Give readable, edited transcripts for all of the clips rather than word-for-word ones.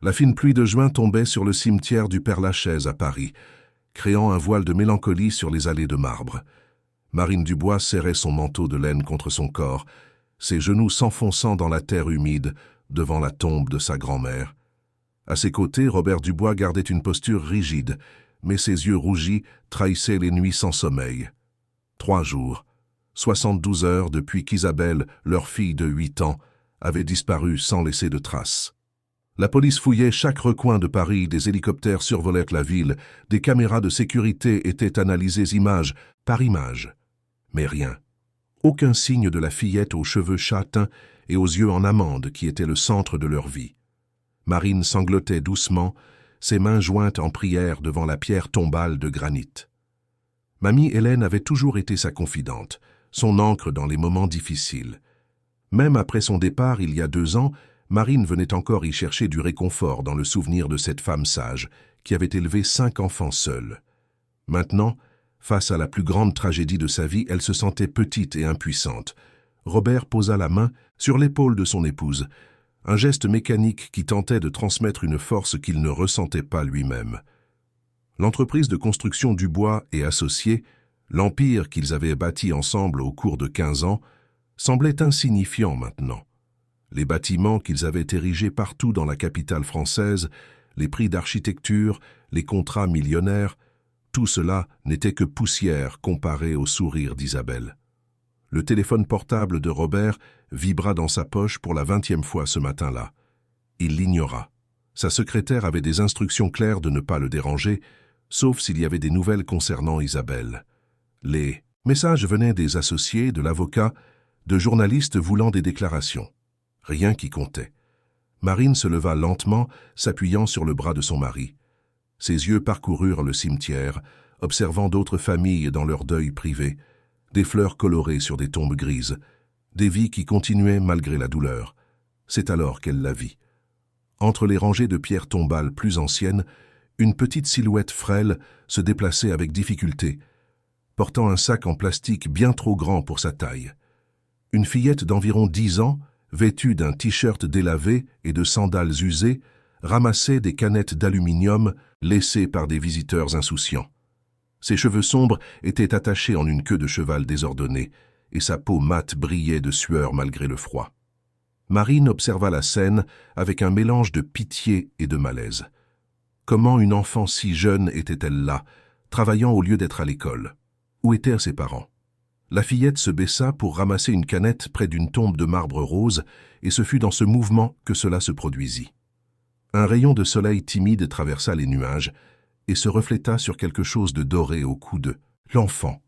La fine pluie de juin tombait sur le cimetière du Père-Lachaise à Paris, créant un voile de mélancolie sur les allées de marbre. Marine Dubois serrait son manteau de laine contre son corps, ses genoux s'enfonçant dans la terre humide devant la tombe de sa grand-mère. À ses côtés, Robert Dubois gardait une posture rigide, mais ses yeux rougis trahissaient les nuits sans sommeil. 3 jours, 72 heures depuis qu'Isabelle, leur fille de 8 ans, avait disparu sans laisser de traces. La police fouillait chaque recoin de Paris, des hélicoptères survolaient la ville, des caméras de sécurité étaient analysées image par image. Mais rien. Aucun signe de la fillette aux cheveux châtains et aux yeux en amande qui était le centre de leur vie. Marine sanglotait doucement, ses mains jointes en prière devant la pierre tombale de granit. Mamie Hélène avait toujours été sa confidente, son ancre dans les moments difficiles. Même après son départ il y a 2 ans, Marine venait encore y chercher du réconfort dans le souvenir de cette femme sage qui avait élevé 5 enfants seule. Maintenant, face à la plus grande tragédie de sa vie, elle se sentait petite et impuissante. Robert posa la main sur l'épaule de son épouse, un geste mécanique qui tentait de transmettre une force qu'il ne ressentait pas lui-même. L'entreprise de construction Dubois et Associés, l'empire qu'ils avaient bâti ensemble au cours de 15 ans, semblait insignifiant maintenant. Les bâtiments qu'ils avaient érigés partout dans la capitale française, les prix d'architecture, les contrats millionnaires, tout cela n'était que poussière comparé au sourire d'Isabelle. Le téléphone portable de Robert vibra dans sa poche pour la 20e fois ce matin-là. Il l'ignora. Sa secrétaire avait des instructions claires de ne pas le déranger, sauf s'il y avait des nouvelles concernant Isabelle. Les messages venaient des associés, de l'avocat, de journalistes voulant des déclarations. Rien qui comptait. Marine se leva lentement, s'appuyant sur le bras de son mari. Ses yeux parcoururent le cimetière, observant d'autres familles dans leur deuil privé, des fleurs colorées sur des tombes grises, des vies qui continuaient malgré la douleur. C'est alors qu'elle la vit. Entre les rangées de pierres tombales plus anciennes, une petite silhouette frêle se déplaçait avec difficulté, portant un sac en plastique bien trop grand pour sa taille. Une fillette d'environ 10 ans, vêtue d'un t-shirt délavé et de sandales usées, ramassait des canettes d'aluminium laissées par des visiteurs insouciants. Ses cheveux sombres étaient attachés en une queue de cheval désordonnée, et sa peau mate brillait de sueur malgré le froid. Marine observa la scène avec un mélange de pitié et de malaise. Comment une enfant si jeune était-elle là, travaillant au lieu d'être à l'école? Où étaient ses parents? La fillette se baissa pour ramasser une canette près d'une tombe de marbre rose, et ce fut dans ce mouvement que cela se produisit. Un rayon de soleil timide traversa les nuages et se refléta sur quelque chose de doré au cou de l'enfant.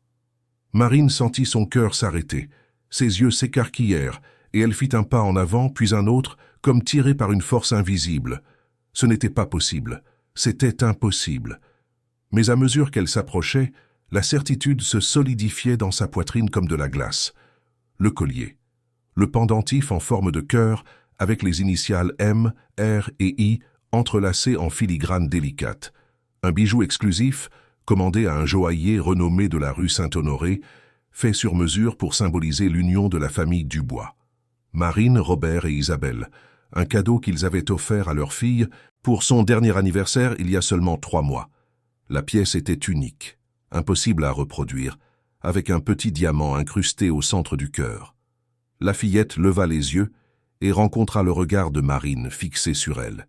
Marine sentit son cœur s'arrêter, ses yeux s'écarquillèrent, et elle fit un pas en avant, puis un autre, comme tirée par une force invisible. Ce n'était pas possible, c'était impossible. Mais à mesure qu'elle s'approchait, la certitude se solidifiait dans sa poitrine comme de la glace. Le collier. Le pendentif en forme de cœur, avec les initiales M, R et I entrelacées en filigrane délicate. Un bijou exclusif, commandé à un joaillier renommé de la rue Saint-Honoré, fait sur mesure pour symboliser l'union de la famille Dubois. Marine, Robert et Isabelle, un cadeau qu'ils avaient offert à leur fille pour son dernier anniversaire il y a seulement 3 mois. La pièce était unique, impossible à reproduire, avec un petit diamant incrusté au centre du cœur. La fillette leva les yeux et rencontra le regard de Marine fixé sur elle.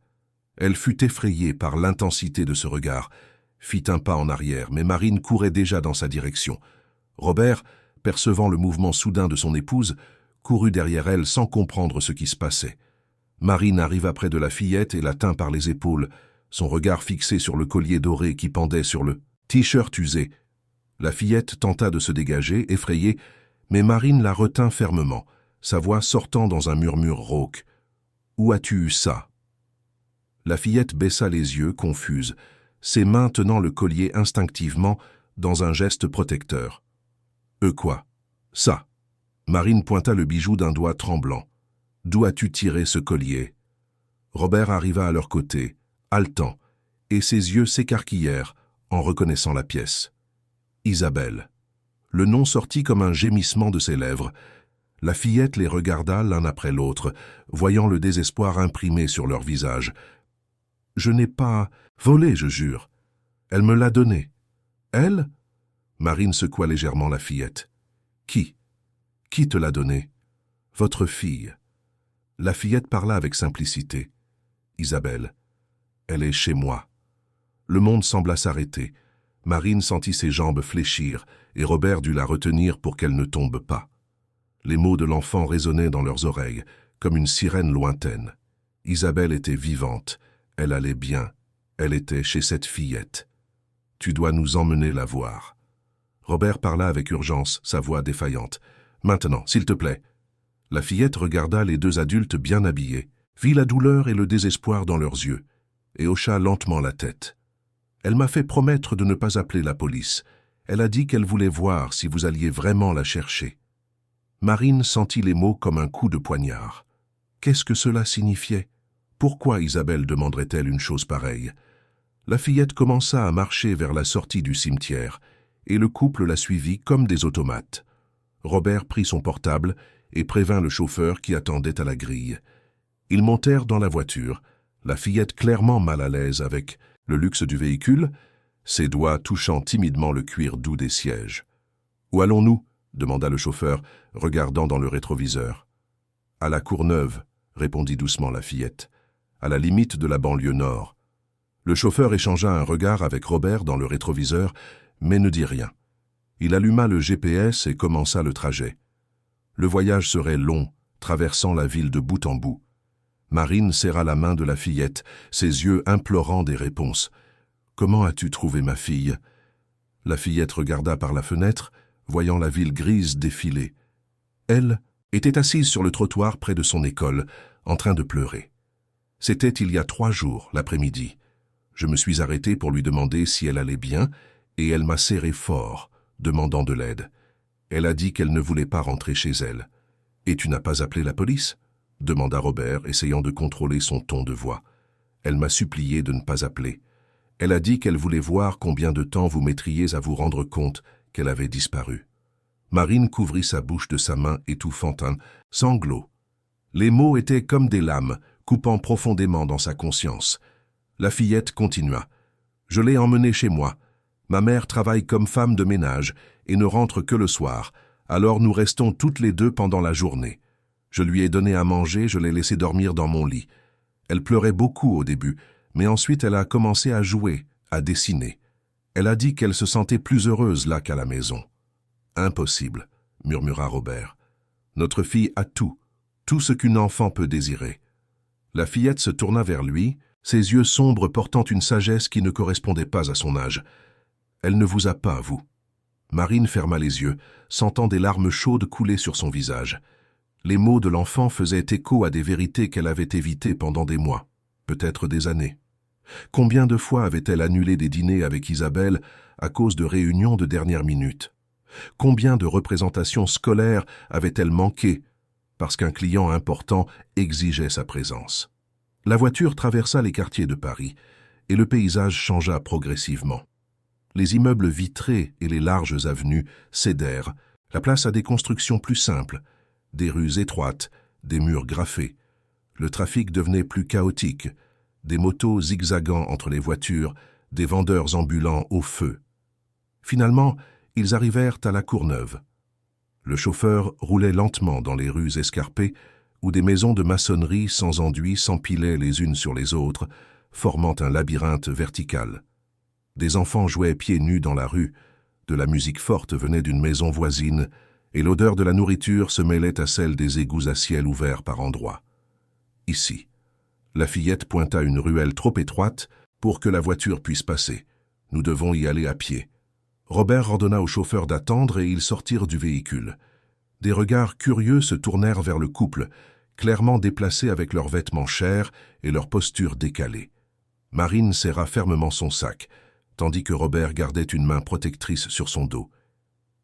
Elle fut effrayée par l'intensité de ce regard, fit un pas en arrière, mais Marine courait déjà dans sa direction. Robert, percevant le mouvement soudain de son épouse, courut derrière elle sans comprendre ce qui se passait. Marine arriva près de la fillette et la tint par les épaules, son regard fixé sur le collier doré qui pendait sur le t-shirt usé. La fillette tenta de se dégager, effrayée, mais Marine la retint fermement, sa voix sortant dans un murmure rauque. « Où as-tu eu ça ?» La fillette baissa les yeux, confuse, ses mains tenant le collier instinctivement dans un geste protecteur. « Quoi ?»« Ça !» Marine pointa le bijou d'un doigt tremblant. « D'où as-tu tiré ce collier ?» Robert arriva à leur côté, haletant, et ses yeux s'écarquillèrent en reconnaissant la pièce. Isabelle. Le nom sortit comme un gémissement de ses lèvres. La fillette les regarda l'un après l'autre, voyant le désespoir imprimé sur leur visage. Je n'ai pas volé, je jure. Elle me l'a donné. Elle? Marine secoua légèrement la fillette. Qui? Qui te l'a donné? Votre fille. La fillette parla avec simplicité. Isabelle. Elle est chez moi. Le monde sembla s'arrêter. Marine sentit ses jambes fléchir et Robert dut la retenir pour qu'elle ne tombe pas. Les mots de l'enfant résonnaient dans leurs oreilles, comme une sirène lointaine. Isabelle était vivante, elle allait bien, elle était chez cette fillette. Tu dois nous emmener la voir. Robert parla avec urgence, sa voix défaillante. Maintenant, s'il te plaît. La fillette regarda les deux adultes bien habillés, vit la douleur et le désespoir dans leurs yeux, et hocha lentement la tête. Elle m'a fait promettre de ne pas appeler la police. Elle a dit qu'elle voulait voir si vous alliez vraiment la chercher. Marine sentit les mots comme un coup de poignard. Qu'est-ce que cela signifiait? Pourquoi Isabelle demanderait-elle une chose pareille? La fillette commença à marcher vers la sortie du cimetière, et le couple la suivit comme des automates. Robert prit son portable et prévint le chauffeur qui attendait à la grille. Ils montèrent dans la voiture, la fillette clairement mal à l'aise avec le luxe du véhicule, ses doigts touchant timidement le cuir doux des sièges. « Où allons-nous » demanda le chauffeur, regardant dans le rétroviseur. « À la Courneuve » répondit doucement la fillette, « à la limite de la banlieue nord. » Le chauffeur échangea un regard avec Robert dans le rétroviseur, mais ne dit rien. Il alluma le GPS et commença le trajet. Le voyage serait long, traversant la ville de bout en bout. Marine serra la main de la fillette, ses yeux implorant des réponses. « Comment as-tu trouvé ma fille ?» La fillette regarda par la fenêtre, voyant la ville grise défiler. Elle était assise sur le trottoir près de son école, en train de pleurer. C'était il y a 3 jours, l'après-midi. Je me suis arrêté pour lui demander si elle allait bien, et elle m'a serré fort, demandant de l'aide. Elle a dit qu'elle ne voulait pas rentrer chez elle. « Et tu n'as pas appelé la police ?» demanda Robert, essayant de contrôler son ton de voix. Elle m'a supplié de ne pas appeler. Elle a dit qu'elle voulait voir combien de temps vous mettriez à vous rendre compte qu'elle avait disparu. Marine couvrit sa bouche de sa main, étouffant un sanglot. Les mots étaient comme des lames, coupant profondément dans sa conscience. La fillette continua. « Je l'ai emmenée chez moi. Ma mère travaille comme femme de ménage et ne rentre que le soir, alors nous restons toutes les deux pendant la journée. Je lui ai donné à manger, je l'ai laissée dormir dans mon lit. Elle pleurait beaucoup au début, mais ensuite elle a commencé à jouer, à dessiner. Elle a dit qu'elle se sentait plus heureuse là qu'à la maison. »« Impossible, » murmura Robert. « Notre fille a tout ce qu'une enfant peut désirer. » La fillette se tourna vers lui, ses yeux sombres portant une sagesse qui ne correspondait pas à son âge. « Elle ne vous a pas, vous. » Marine ferma les yeux, sentant des larmes chaudes couler sur son visage. Les mots de l'enfant faisaient écho à des vérités qu'elle avait évitées pendant des mois, peut-être des années. Combien de fois avait-elle annulé des dîners avec Isabelle à cause de réunions de dernière minute? Combien de représentations scolaires avait-elle manqué parce qu'un client important exigeait sa présence? La voiture traversa les quartiers de Paris et le paysage changea progressivement. Les immeubles vitrés et les larges avenues cédèrent, la place à des constructions plus simples, des rues étroites, des murs graffés. Le trafic devenait plus chaotique, des motos zigzagant entre les voitures, des vendeurs ambulants au feu. Finalement, ils arrivèrent à la Courneuve. Le chauffeur roulait lentement dans les rues escarpées où des maisons de maçonnerie sans enduit s'empilaient les unes sur les autres, formant un labyrinthe vertical. Des enfants jouaient pieds nus dans la rue, de la musique forte venait d'une maison voisine, et l'odeur de la nourriture se mêlait à celle des égouts à ciel ouvert par endroits. Ici, la fillette pointa une ruelle trop étroite pour que la voiture puisse passer. Nous devons y aller à pied. Robert ordonna au chauffeur d'attendre et ils sortirent du véhicule. Des regards curieux se tournèrent vers le couple, clairement déplacés avec leurs vêtements chers et leur posture décalée. Marine serra fermement son sac, tandis que Robert gardait une main protectrice sur son dos.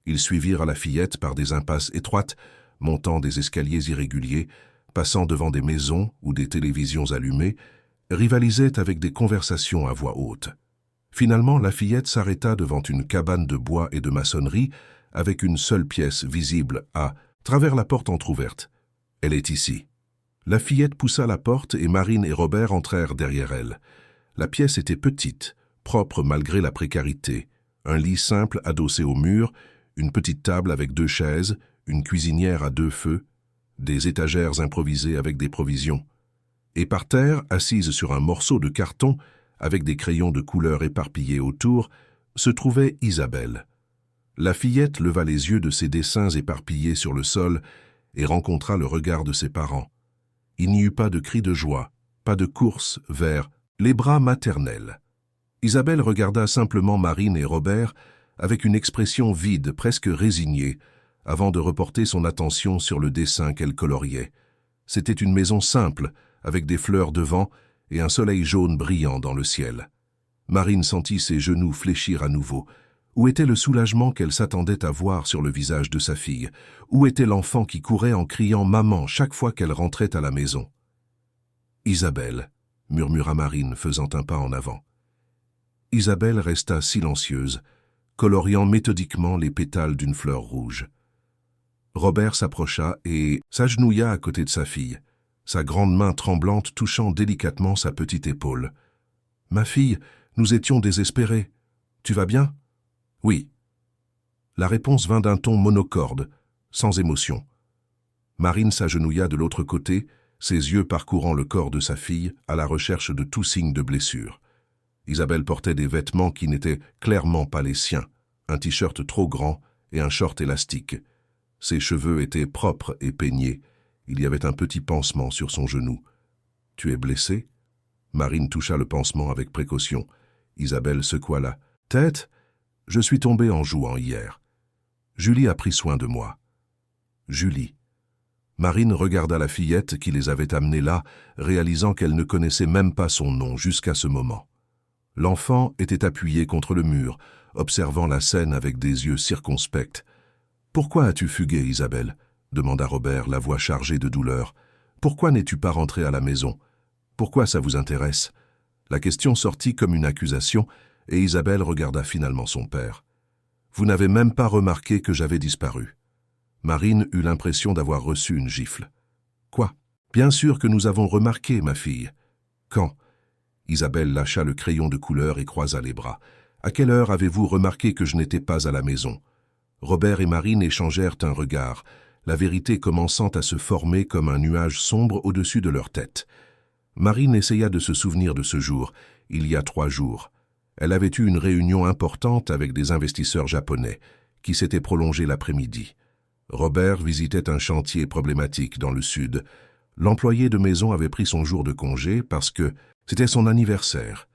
Ils suivirent la fillette par des impasses étroites, montant des escaliers irréguliers, passant devant des maisons où des télévisions allumées rivalisaient avec des conversations à voix haute. Finalement, la fillette s'arrêta devant une cabane de bois et de maçonnerie avec une seule pièce visible à travers la porte entr'ouverte. « Elle est ici. » La fillette poussa la porte et Marine et Robert entrèrent derrière elle. La pièce était petite, propre malgré la précarité. Un lit simple adossé au mur, une petite table avec 2 chaises, une cuisinière à 2 feux, des étagères improvisées avec des provisions. Et par terre, assise sur un morceau de carton, avec des crayons de couleur éparpillés autour, se trouvait Isabelle. La fillette leva les yeux de ses dessins éparpillés sur le sol et rencontra le regard de ses parents. Il n'y eut pas de cri de joie, pas de course vers les bras maternels. Isabelle regarda simplement Marine et Robert avec une expression vide, presque résignée, avant de reporter son attention sur le dessin qu'elle coloriait. C'était une maison simple, avec des fleurs devant et un soleil jaune brillant dans le ciel. Marine sentit ses genoux fléchir à nouveau. Où était le soulagement qu'elle s'attendait à voir sur le visage de sa fille? Où était l'enfant qui courait en criant « Maman » chaque fois qu'elle rentrait à la maison? « Isabelle » murmura Marine, faisant un pas en avant. Isabelle resta silencieuse, coloriant méthodiquement les pétales d'une fleur rouge. Robert s'approcha et s'agenouilla à côté de sa fille, sa grande main tremblante touchant délicatement sa petite épaule. « Ma fille, nous étions désespérés. Tu vas bien ?»« Oui. » La réponse vint d'un ton monocorde, sans émotion. Marine s'agenouilla de l'autre côté, ses yeux parcourant le corps de sa fille à la recherche de tout signe de blessure. Isabelle portait des vêtements qui n'étaient clairement pas les siens, un t-shirt trop grand et un short élastique. Ses cheveux étaient propres et peignés. Il y avait un petit pansement sur son genou. « Tu es blessée ?» Marine toucha le pansement avec précaution. Isabelle secoua la tête. « Je suis tombée en jouant hier. Julie a pris soin de moi. » Julie. Marine regarda la fillette qui les avait amenés là, réalisant qu'elle ne connaissait même pas son nom jusqu'à ce moment. L'enfant était appuyé contre le mur, observant la scène avec des yeux circonspects. « Pourquoi as-tu fugué, Isabelle ?» demanda Robert, la voix chargée de douleur. « Pourquoi n'es-tu pas rentrée à la maison? Pourquoi ça vous intéresse ?» La question sortit comme une accusation, et Isabelle regarda finalement son père. « Vous n'avez même pas remarqué que j'avais disparu. » Marine eut l'impression d'avoir reçu une gifle. « Quoi? Bien sûr que nous avons remarqué, ma fille. »« Quand ?» Isabelle lâcha le crayon de couleur et croisa les bras. « À quelle heure avez-vous remarqué que je n'étais pas à la maison ?» Robert et Marine échangèrent un regard, la vérité commençant à se former comme un nuage sombre au-dessus de leur tête. Marine essaya de se souvenir de ce jour, il y a 3 jours. Elle avait eu une réunion importante avec des investisseurs japonais, qui s'était prolongée l'après-midi. Robert visitait un chantier problématique dans le sud. L'employé de maison avait pris son jour de congé parce que c'était son anniversaire.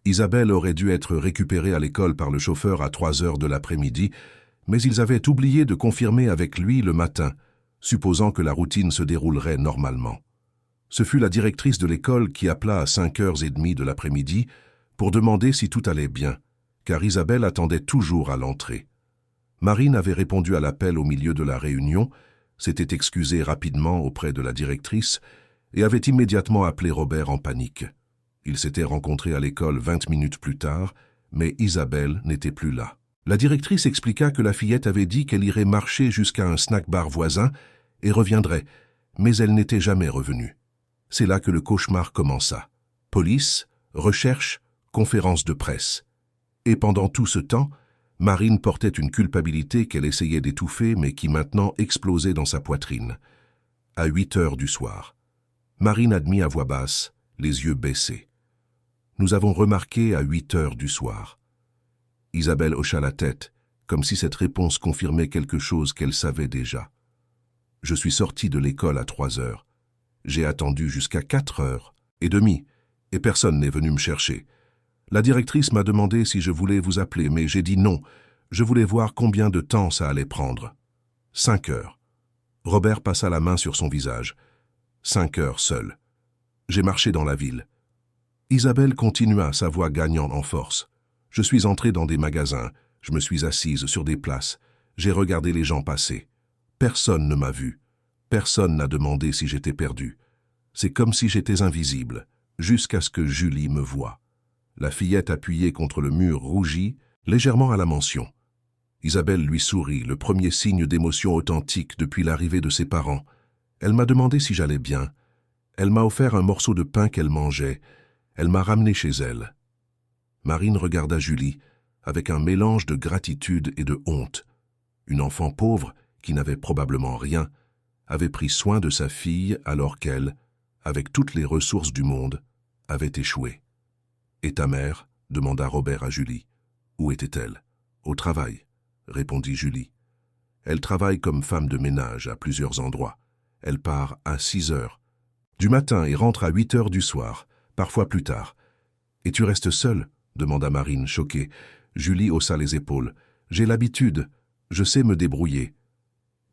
Isabelle aurait dû être récupérée à l'école par le chauffeur à 3 heures de l'après-midi, mais ils avaient oublié de confirmer avec lui le matin, supposant que la routine se déroulerait normalement. Ce fut la directrice de l'école qui appela à 5h30 de l'après-midi pour demander si tout allait bien, car Isabelle attendait toujours à l'entrée. Marine avait répondu à l'appel au milieu de la réunion, s'était excusée rapidement auprès de la directrice et avait immédiatement appelé Robert en panique. Ils s'étaient rencontrés à l'école 20 minutes plus tard, mais Isabelle n'était plus là. La directrice expliqua que la fillette avait dit qu'elle irait marcher jusqu'à un snack-bar voisin et reviendrait, mais elle n'était jamais revenue. C'est là que le cauchemar commença. Police, recherche, conférence de presse. Et pendant tout ce temps, Marine portait une culpabilité qu'elle essayait d'étouffer mais qui maintenant explosait dans sa poitrine. À 8 heures du soir, Marine admit à voix basse, les yeux baissés. « Nous avons remarqué à 8 heures du soir. » Isabelle hocha la tête, comme si cette réponse confirmait quelque chose qu'elle savait déjà. « Je suis sortie de l'école à 3 heures. J'ai attendu jusqu'à 4h30, et personne n'est venu me chercher. La directrice m'a demandé si je voulais vous appeler, mais j'ai dit non. Je voulais voir combien de temps ça allait prendre. 5 heures. Robert passa la main sur son visage. 5 heures seul. J'ai marché dans la ville. » Isabelle continua, sa voix gagnant en force. « Je suis entrée dans des magasins, je me suis assise sur des places, j'ai regardé les gens passer. Personne ne m'a vu. Personne n'a demandé si j'étais perdue. C'est comme si j'étais invisible, jusqu'à ce que Julie me voie. » La fillette appuyée contre le mur rougit, légèrement à la mention. Isabelle lui sourit, le premier signe d'émotion authentique depuis l'arrivée de ses parents. Elle m'a demandé si j'allais bien. Elle m'a offert un morceau de pain qu'elle mangeait. Elle m'a ramené chez elle. Marine regarda Julie, avec un mélange de gratitude et de honte. Une enfant pauvre, qui n'avait probablement rien, avait pris soin de sa fille alors qu'elle, avec toutes les ressources du monde, avait échoué. « Et ta mère ?» demanda Robert à Julie. « Où était-elle ?»« Au travail, » répondit Julie. « Elle travaille comme femme de ménage à plusieurs endroits. Elle part à 6 heures du matin et rentre à 8 heures du soir, parfois plus tard. »« Et tu restes seule ?» demanda Marine, choquée. Julie haussa les épaules. « J'ai l'habitude, je sais me débrouiller. »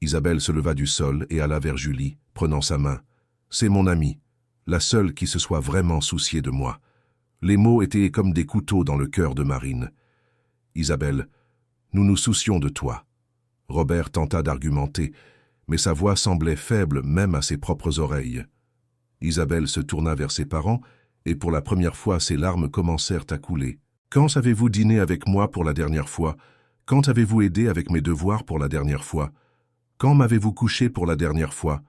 Isabelle se leva du sol et alla vers Julie, prenant sa main. « C'est mon amie, la seule qui se soit vraiment souciée de moi. » Les mots étaient comme des couteaux dans le cœur de Marine. « Isabelle, nous nous soucions de toi. » Robert tenta d'argumenter, mais sa voix semblait faible même à ses propres oreilles. Isabelle se tourna vers ses parents, et pour la première fois ses larmes commencèrent à couler. « Quand avez-vous dîné avec moi pour la dernière fois? Quand avez-vous aidé avec mes devoirs pour la dernière fois? Quand m'avez-vous couché pour la dernière fois ?»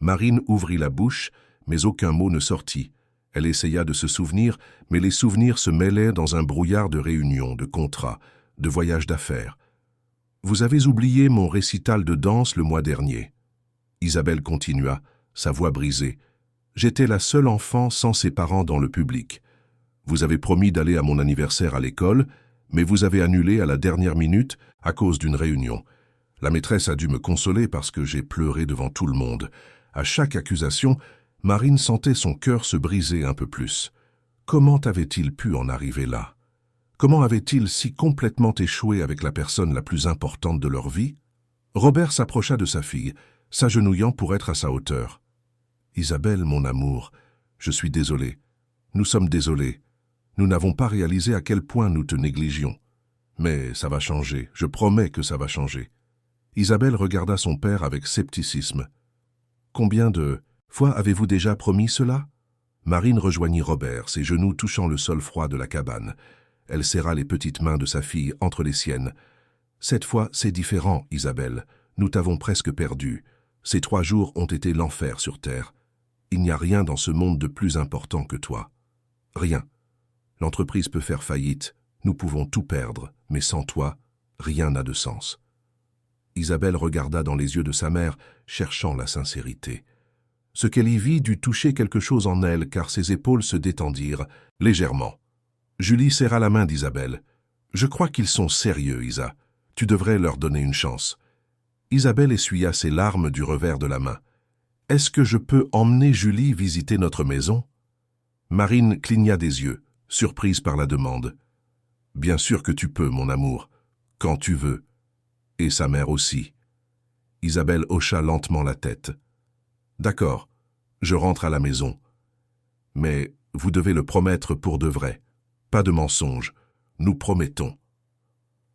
Marine ouvrit la bouche, mais aucun mot ne sortit. Elle essaya de se souvenir, mais les souvenirs se mêlaient dans un brouillard de réunions, de contrats, de voyages d'affaires. « Vous avez oublié mon récital de danse le mois dernier. » Isabelle continua, sa voix brisée. « J'étais la seule enfant sans ses parents dans le public. Vous avez promis d'aller à mon anniversaire à l'école, mais vous avez annulé à la dernière minute à cause d'une réunion. La maîtresse a dû me consoler parce que j'ai pleuré devant tout le monde. À chaque accusation, Marine sentait son cœur se briser un peu plus. Comment avait-il pu en arriver là? Comment avait-il si complètement échoué avec la personne la plus importante de leur vie? Robert s'approcha de sa fille, s'agenouillant pour être à sa hauteur. « Isabelle, mon amour, je suis désolé. Nous sommes désolés. Nous n'avons pas réalisé à quel point nous te négligions. Mais ça va changer, je promets que ça va changer. » Isabelle regarda son père avec scepticisme. « Combien de fois avez-vous déjà promis cela ?» Marine rejoignit Robert, ses genoux touchant le sol froid de la cabane. Elle serra les petites mains de sa fille entre les siennes. « Cette fois, c'est différent, Isabelle. Nous t'avons presque perdue. Ces 3 jours ont été l'enfer sur terre. Il n'y a rien dans ce monde de plus important que toi. Rien. L'entreprise peut faire faillite, nous pouvons tout perdre, mais sans toi, rien n'a de sens. » Isabelle regarda dans les yeux de sa mère, cherchant la sincérité. Ce qu'elle y vit dut toucher quelque chose en elle, car ses épaules se détendirent, légèrement. Julie serra la main d'Isabelle. « Je crois qu'ils sont sérieux, Isa. Tu devrais leur donner une chance. » Isabelle essuya ses larmes du revers de la main. « Est-ce que je peux emmener Julie visiter notre maison ?» Marine cligna des yeux, surprise par la demande. « Bien sûr que tu peux, mon amour, quand tu veux. » Et sa mère aussi. Isabelle hocha lentement la tête. « D'accord, je rentre à la maison. Mais vous devez le promettre pour de vrai. Pas de mensonge. Nous promettons. »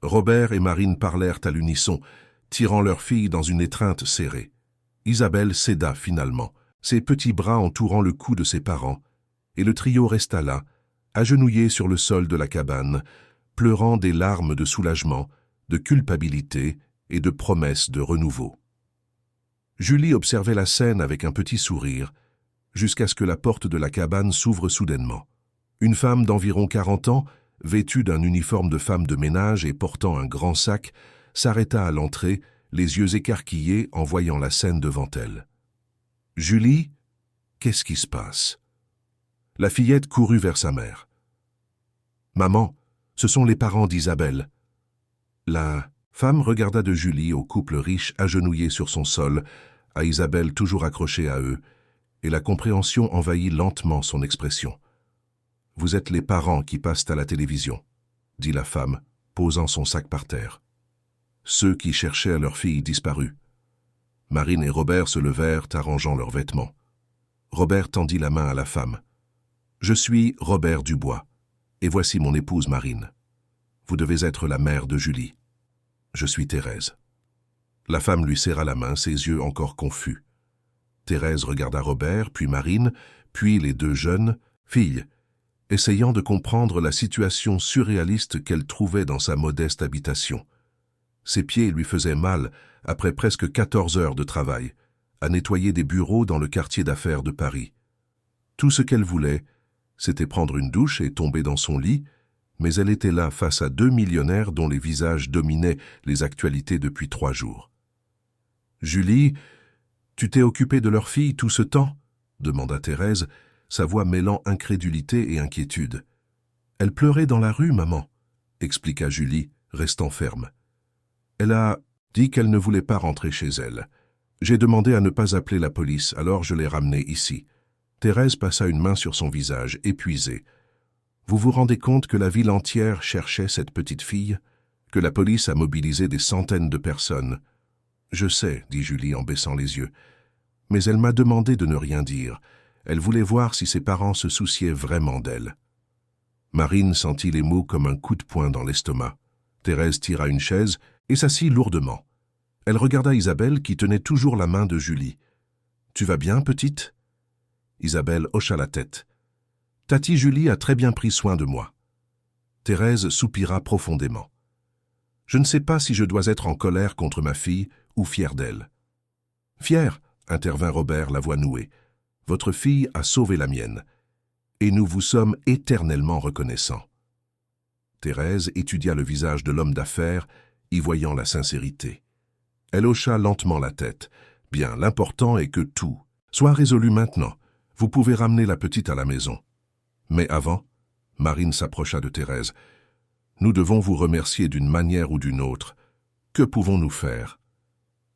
Robert et Marine parlèrent à l'unisson, tirant leur fille dans une étreinte serrée. Isabelle céda finalement, ses petits bras entourant le cou de ses parents, et le trio resta là, agenouillé sur le sol de la cabane, pleurant des larmes de soulagement, de culpabilité et de promesses de renouveau. Julie observait la scène avec un petit sourire, jusqu'à ce que la porte de la cabane s'ouvre soudainement. Une femme d'environ 40 ans, vêtue d'un uniforme de femme de ménage et portant un grand sac, s'arrêta à l'entrée, les yeux écarquillés en voyant la scène devant elle. « Julie, qu'est-ce qui se passe ?» La fillette courut vers sa mère. « Maman, ce sont les parents d'Isabelle. » La femme regarda de Julie au couple riche agenouillé sur son sol, à Isabelle toujours accrochée à eux, et la compréhension envahit lentement son expression. « Vous êtes les parents qui passent à la télévision, » dit la femme, posant son sac par terre. Ceux qui cherchaient leur fille disparue. Marine et Robert se levèrent, arrangeant leurs vêtements. Robert tendit la main à la femme. « Je suis Robert Dubois, et voici mon épouse Marine. Vous devez être la mère de Julie. Je suis Thérèse. » La femme lui serra la main, ses yeux encore confus. Thérèse regarda Robert, puis Marine, puis les 2 jeunes filles, essayant de comprendre la situation surréaliste qu'elle trouvait dans sa modeste habitation. Ses pieds lui faisaient mal après presque 14 heures de travail, à nettoyer des bureaux dans le quartier d'affaires de Paris. Tout ce qu'elle voulait, C'était prendre une douche et tomber dans son lit, mais elle était là face à 2 millionnaires dont les visages dominaient les actualités depuis 3 jours. « Julie, tu t'es occupée de leur fille tout ce temps ?» demanda Thérèse, sa voix mêlant incrédulité et inquiétude. « Elle pleurait dans la rue, maman, » expliqua Julie, restant ferme. Elle a dit qu'elle ne voulait pas rentrer chez elle. J'ai demandé à ne pas appeler la police, alors je l'ai ramenée ici. Thérèse passa une main sur son visage, épuisée. Vous vous rendez compte que la ville entière cherchait cette petite fille? Que la police a mobilisé des centaines de personnes? Je sais, dit Julie en baissant les yeux. Mais elle m'a demandé de ne rien dire. Elle voulait voir si ses parents se souciaient vraiment d'elle. Marine sentit les mots comme un coup de poing dans l'estomac. Thérèse tira une chaise et s'assit lourdement. Elle regarda Isabelle qui tenait toujours la main de Julie. « Tu vas bien, petite ?» Isabelle hocha la tête. « Tati Julie a très bien pris soin de moi. » Thérèse soupira profondément. « Je ne sais pas si je dois être en colère contre ma fille ou fière d'elle. »« Fière !» intervint Robert, la voix nouée. « Votre fille a sauvé la mienne. Et nous vous sommes éternellement reconnaissants. » Thérèse étudia le visage de l'homme d'affaires, y voyant la sincérité. Elle hocha lentement la tête. « Bien, l'important est que tout soit résolu maintenant. Vous pouvez ramener la petite à la maison. » Mais avant, Marine s'approcha de Thérèse. « Nous devons vous remercier d'une manière ou d'une autre. Que pouvons-nous faire ?»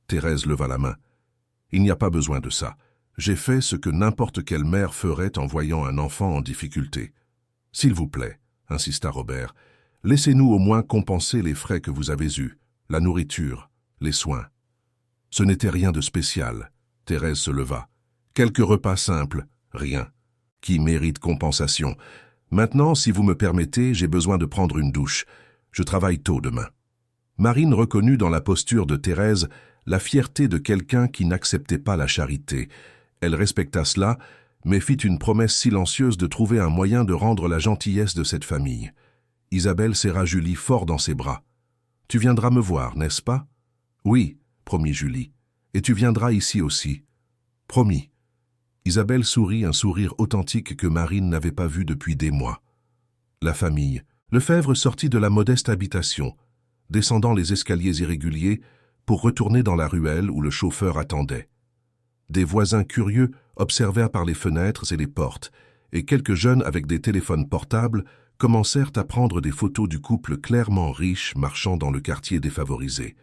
Thérèse leva la main. « Il n'y a pas besoin de ça. J'ai fait ce que n'importe quelle mère ferait en voyant un enfant en difficulté. S'il vous plaît, insista Robert, laissez-nous au moins compenser les frais que vous avez eus, la nourriture, les soins. » Ce n'était rien de spécial. Thérèse se leva. Quelques repas simples, rien. Qui mérite compensation. Maintenant, si vous me permettez, j'ai besoin de prendre une douche. Je travaille tôt demain. Marine reconnut dans la posture de Thérèse la fierté de quelqu'un qui n'acceptait pas la charité. Elle respecta cela, mais fit une promesse silencieuse de trouver un moyen de rendre la gentillesse de cette famille. Isabelle serra Julie fort dans ses bras. « Tu viendras me voir, n'est-ce pas ?»« Oui, » promit Julie. « Et tu viendras ici aussi. »« Promis. » Isabelle sourit un sourire authentique que Marine n'avait pas vu depuis des mois. La famille. Lefebvre sortit de la modeste habitation, descendant les escaliers irréguliers pour retourner dans la ruelle où le chauffeur attendait. Des voisins curieux observèrent par les fenêtres et les portes, et quelques jeunes avec des téléphones portables commencèrent à prendre des photos du couple clairement riche marchant dans le quartier défavorisé.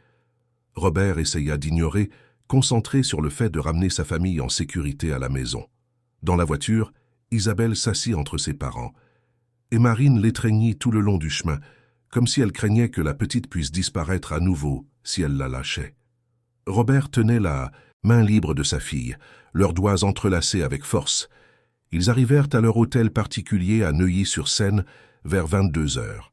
Robert essaya d'ignorer, concentré sur le fait de ramener sa famille en sécurité à la maison. Dans la voiture, Isabelle s'assit entre ses parents, et Marine l'étreignit tout le long du chemin, comme si elle craignait que la petite puisse disparaître à nouveau si elle la lâchait. Robert tenait la main libre de sa fille, leurs doigts entrelacés avec force. Ils arrivèrent à leur hôtel particulier à Neuilly-sur-Seine vers 22 heures.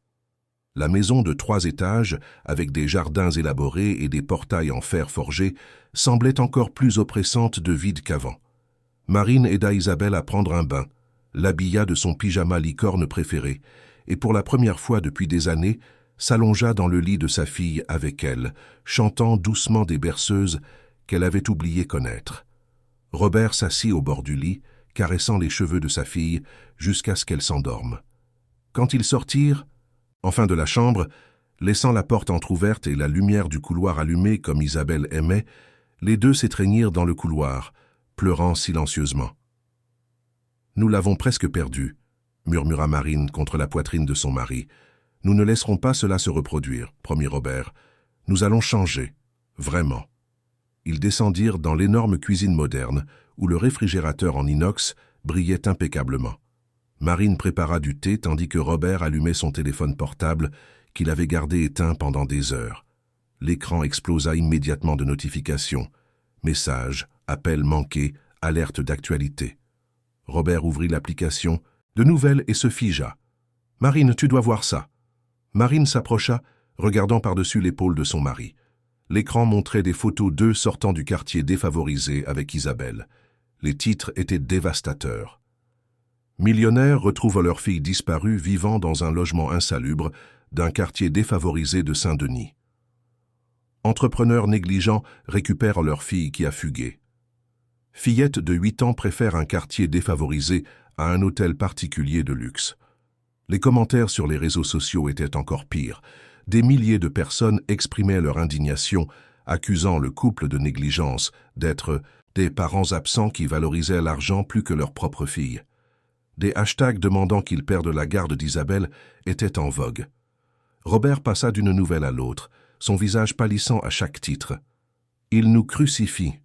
La maison de 3 étages, avec des jardins élaborés et des portails en fer forgé, semblait encore plus oppressante de vide qu'avant. Marine aida Isabelle à prendre un bain, l'habilla de son pyjama licorne préféré, et pour la première fois depuis des années, s'allongea dans le lit de sa fille avec elle, chantant doucement des berceuses qu'elle avait oublié connaître. Robert s'assit au bord du lit, caressant les cheveux de sa fille, jusqu'à ce qu'elle s'endorme. Quand ils sortirent, enfin de la chambre, laissant la porte entr'ouverte et la lumière du couloir allumée comme Isabelle aimait, les deux s'étreignirent dans le couloir, pleurant silencieusement. « Nous l'avons presque perdu », murmura Marine contre la poitrine de son mari. « Nous ne laisserons pas cela se reproduire, » promit Robert. « Nous allons changer, vraiment. » Ils descendirent dans l'énorme cuisine moderne, où le réfrigérateur en inox brillait impeccablement. Marine prépara du thé tandis que Robert allumait son téléphone portable qu'il avait gardé éteint pendant des heures. L'écran explosa immédiatement de notifications. Messages, appels manqués, alertes d'actualité. Robert ouvrit l'application, de nouvelles et se figea. « Marine, tu dois voir ça. » Marine s'approcha, regardant par-dessus l'épaule de son mari. L'écran montrait des photos d'eux sortant du quartier défavorisé avec Isabelle. Les titres étaient dévastateurs. Millionnaires retrouvent leur fille disparue vivant dans un logement insalubre d'un quartier défavorisé de Saint-Denis. Entrepreneurs négligents récupèrent leur fille qui a fugué. Fillette de 8 ans préfère un quartier défavorisé à un hôtel particulier de luxe. Les commentaires sur les réseaux sociaux étaient encore pires. Des milliers de personnes exprimaient leur indignation, accusant le couple de négligence, d'être des parents absents qui valorisaient l'argent plus que leur propre fille. Des hashtags demandant qu'ils perdent la garde d'Isabelle étaient en vogue. Robert passa d'une nouvelle à l'autre, son visage pâlissant à chaque titre. « Il nous crucifie ».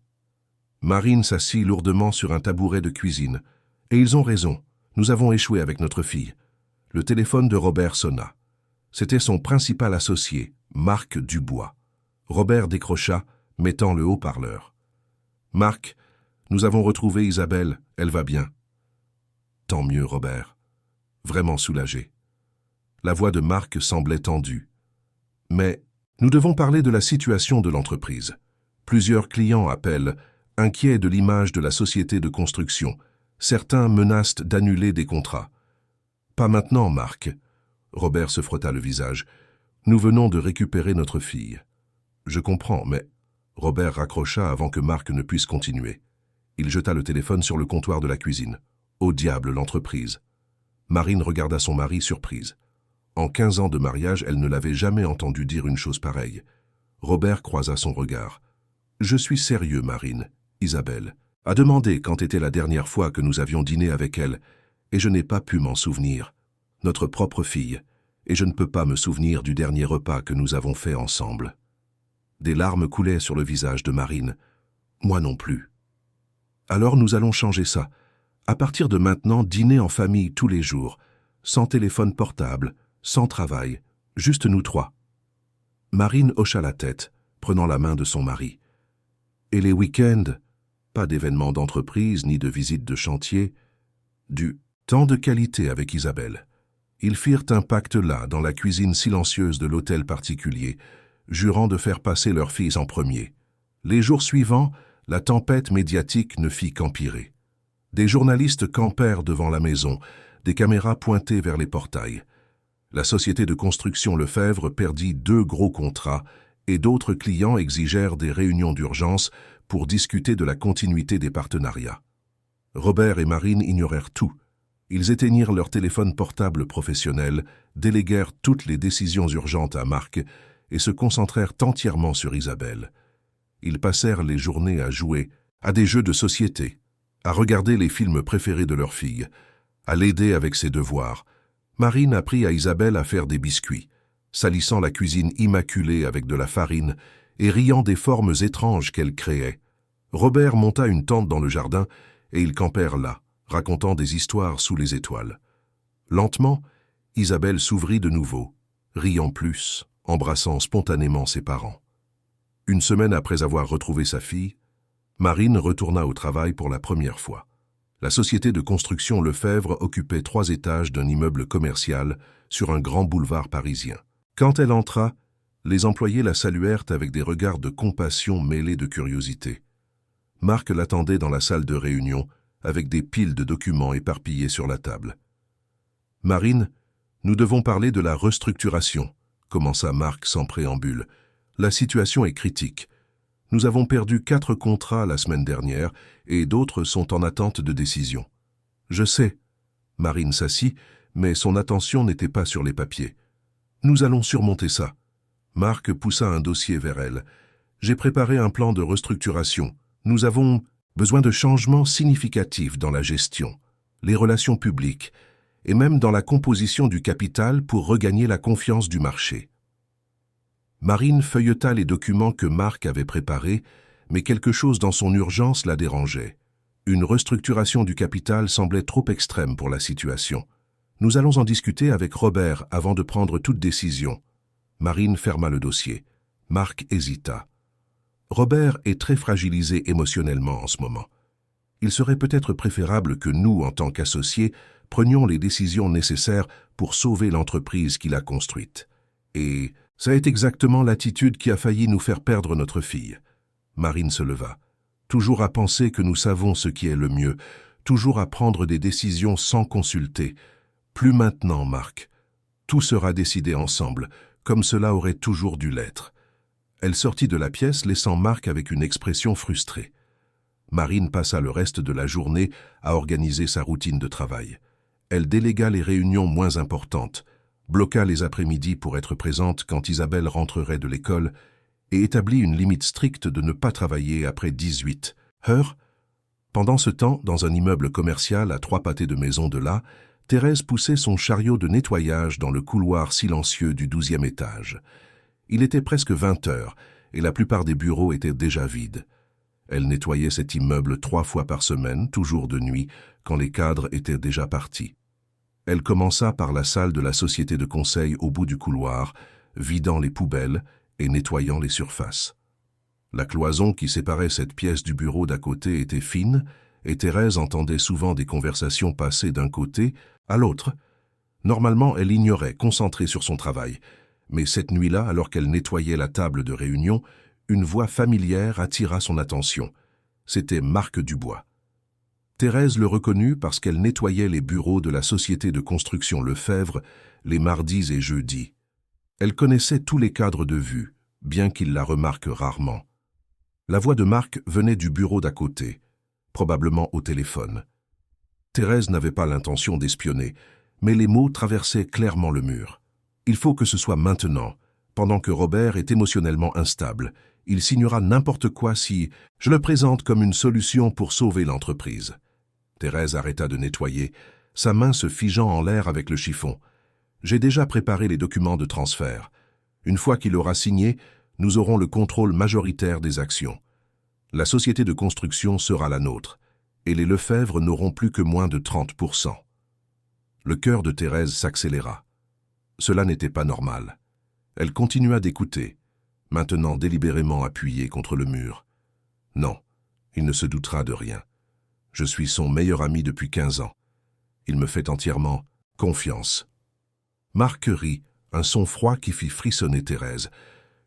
Marine s'assit lourdement sur un tabouret de cuisine. « Et ils ont raison, nous avons échoué avec notre fille. » Le téléphone de Robert sonna. C'était son principal associé, Marc Dubois. Robert décrocha, mettant le haut-parleur. « Marc, nous avons retrouvé Isabelle, elle va bien. » « Tant mieux, Robert. » Vraiment soulagé. La voix de Marc semblait tendue. « Mais nous devons parler de la situation de l'entreprise. Plusieurs clients appellent, inquiets de l'image de la société de construction. Certains menacent d'annuler des contrats. »« Pas maintenant, Marc. » Robert se frotta le visage. « Nous venons de récupérer notre fille. »« Je comprends, mais... » Robert raccrocha avant que Marc ne puisse continuer. Il jeta le téléphone sur le comptoir de la cuisine. Au diable, l'entreprise. Marine regarda son mari surprise. En 15 ans de mariage, elle ne l'avait jamais entendu dire une chose pareille. Robert croisa son regard. « Je suis sérieux, Marine. Isabelle a demandé quand était la dernière fois que nous avions dîné avec elle, et je n'ai pas pu m'en souvenir. Notre propre fille, et je ne peux pas me souvenir du dernier repas que nous avons fait ensemble. » Des larmes coulaient sur le visage de Marine. « Moi non plus. »« Alors nous allons changer ça. À partir de maintenant, dîner en famille tous les jours, sans téléphone portable, sans travail, juste nous trois. » Marine hocha la tête, prenant la main de son mari. « Et les week-ends, pas d'événements d'entreprise ni de visites de chantier, du temps de qualité avec Isabelle. » Ils firent un pacte là, dans la cuisine silencieuse de l'hôtel particulier, jurant de faire passer leur fils en premier. Les jours suivants, la tempête médiatique ne fit qu'empirer. Des journalistes campèrent devant la maison, des caméras pointées vers les portails. La société de construction Lefebvre perdit 2 gros contrats et d'autres clients exigèrent des réunions d'urgence pour discuter de la continuité des partenariats. Robert et Marine ignorèrent tout. Ils éteignirent leur téléphone portable professionnel, déléguèrent toutes les décisions urgentes à Marc et se concentrèrent entièrement sur Isabelle. Ils passèrent les journées à jouer à des jeux de société, à regarder les films préférés de leur fille, à l'aider avec ses devoirs. Marine apprit à Isabelle à faire des biscuits, salissant la cuisine immaculée avec de la farine et riant des formes étranges qu'elle créait. Robert monta une tente dans le jardin et ils campèrent là, racontant des histoires sous les étoiles. Lentement, Isabelle s'ouvrit de nouveau, riant plus, embrassant spontanément ses parents. Une semaine après avoir retrouvé sa fille, Marine retourna au travail pour la première fois. La société de construction Lefebvre occupait 3 étages d'un immeuble commercial sur un grand boulevard parisien. Quand elle entra, les employés la saluèrent avec des regards de compassion mêlés de curiosité. Marc l'attendait dans la salle de réunion, avec des piles de documents éparpillés sur la table. « Marine, nous devons parler de la restructuration », commença Marc sans préambule. « La situation est critique. Nous avons perdu 4 contrats la semaine dernière et d'autres sont en attente de décision. »« Je sais. » Marine s'assit, mais son attention n'était pas sur les papiers. « Nous allons surmonter ça. » Marc poussa un dossier vers elle. « J'ai préparé un plan de restructuration. Nous avons besoin de changements significatifs dans la gestion, les relations publiques et même dans la composition du capital pour regagner la confiance du marché. » Marine feuilleta les documents que Marc avait préparés, mais quelque chose dans son urgence la dérangeait. Une restructuration du capital semblait trop extrême pour la situation. « Nous allons en discuter avec Robert avant de prendre toute décision. » Marine ferma le dossier. Marc hésita. Robert est très fragilisé émotionnellement en ce moment. Il serait peut-être préférable que nous, en tant qu'associés, prenions les décisions nécessaires pour sauver l'entreprise qu'il a construite. Et ça est exactement l'attitude qui a failli nous faire perdre notre fille. Marine se leva. Toujours à penser que nous savons ce qui est le mieux, toujours à prendre des décisions sans consulter. Plus maintenant, Marc. Tout sera décidé ensemble, comme cela aurait toujours dû l'être. Elle sortit de la pièce, laissant Marc avec une expression frustrée. Marine passa le reste de la journée à organiser sa routine de travail. Elle délégua les réunions moins importantes, bloqua les après-midi pour être présente quand Isabelle rentrerait de l'école et établit une limite stricte de ne pas travailler après 18 heures. Pendant ce temps, dans un immeuble commercial à 3 pâtés de maison de là, Thérèse poussait son chariot de nettoyage dans le couloir silencieux du 12e étage. Il était presque 20 heures et la plupart des bureaux étaient déjà vides. Elle nettoyait cet immeuble 3 fois par semaine, toujours de nuit, quand les cadres étaient déjà partis. Elle commença par la salle de la société de conseil au bout du couloir, vidant les poubelles et nettoyant les surfaces. La cloison qui séparait cette pièce du bureau d'à côté était fine, et Thérèse entendait souvent des conversations passer d'un côté à l'autre. Normalement, elle ignorait, concentrée sur son travail. Mais cette nuit-là, alors qu'elle nettoyait la table de réunion, une voix familière attira son attention. C'était Marc Dubois. Thérèse le reconnut parce qu'elle nettoyait les bureaux de la société de construction Lefebvre les mardis et jeudis. Elle connaissait tous les cadres de vue, bien qu'il la remarque rarement. La voix de Marc venait du bureau d'à côté, probablement au téléphone. Thérèse n'avait pas l'intention d'espionner, mais les mots traversaient clairement le mur. Il faut que ce soit maintenant, pendant que Robert est émotionnellement instable. Il signera n'importe quoi si je le présente comme une solution pour sauver l'entreprise. Thérèse arrêta de nettoyer, sa main se figeant en l'air avec le chiffon. J'ai déjà préparé les documents de transfert. Une fois qu'il aura signé, nous aurons le contrôle majoritaire des actions. La société de construction sera la nôtre, et les Lefebvre n'auront plus que moins de 30%. Le cœur de Thérèse s'accéléra. Cela n'était pas normal. Elle continua d'écouter, maintenant délibérément appuyée contre le mur. Non, il ne se doutera de rien. Je suis son meilleur ami depuis 15 ans. Il me fait entièrement confiance. Marc rit, un son froid qui fit frissonner Thérèse.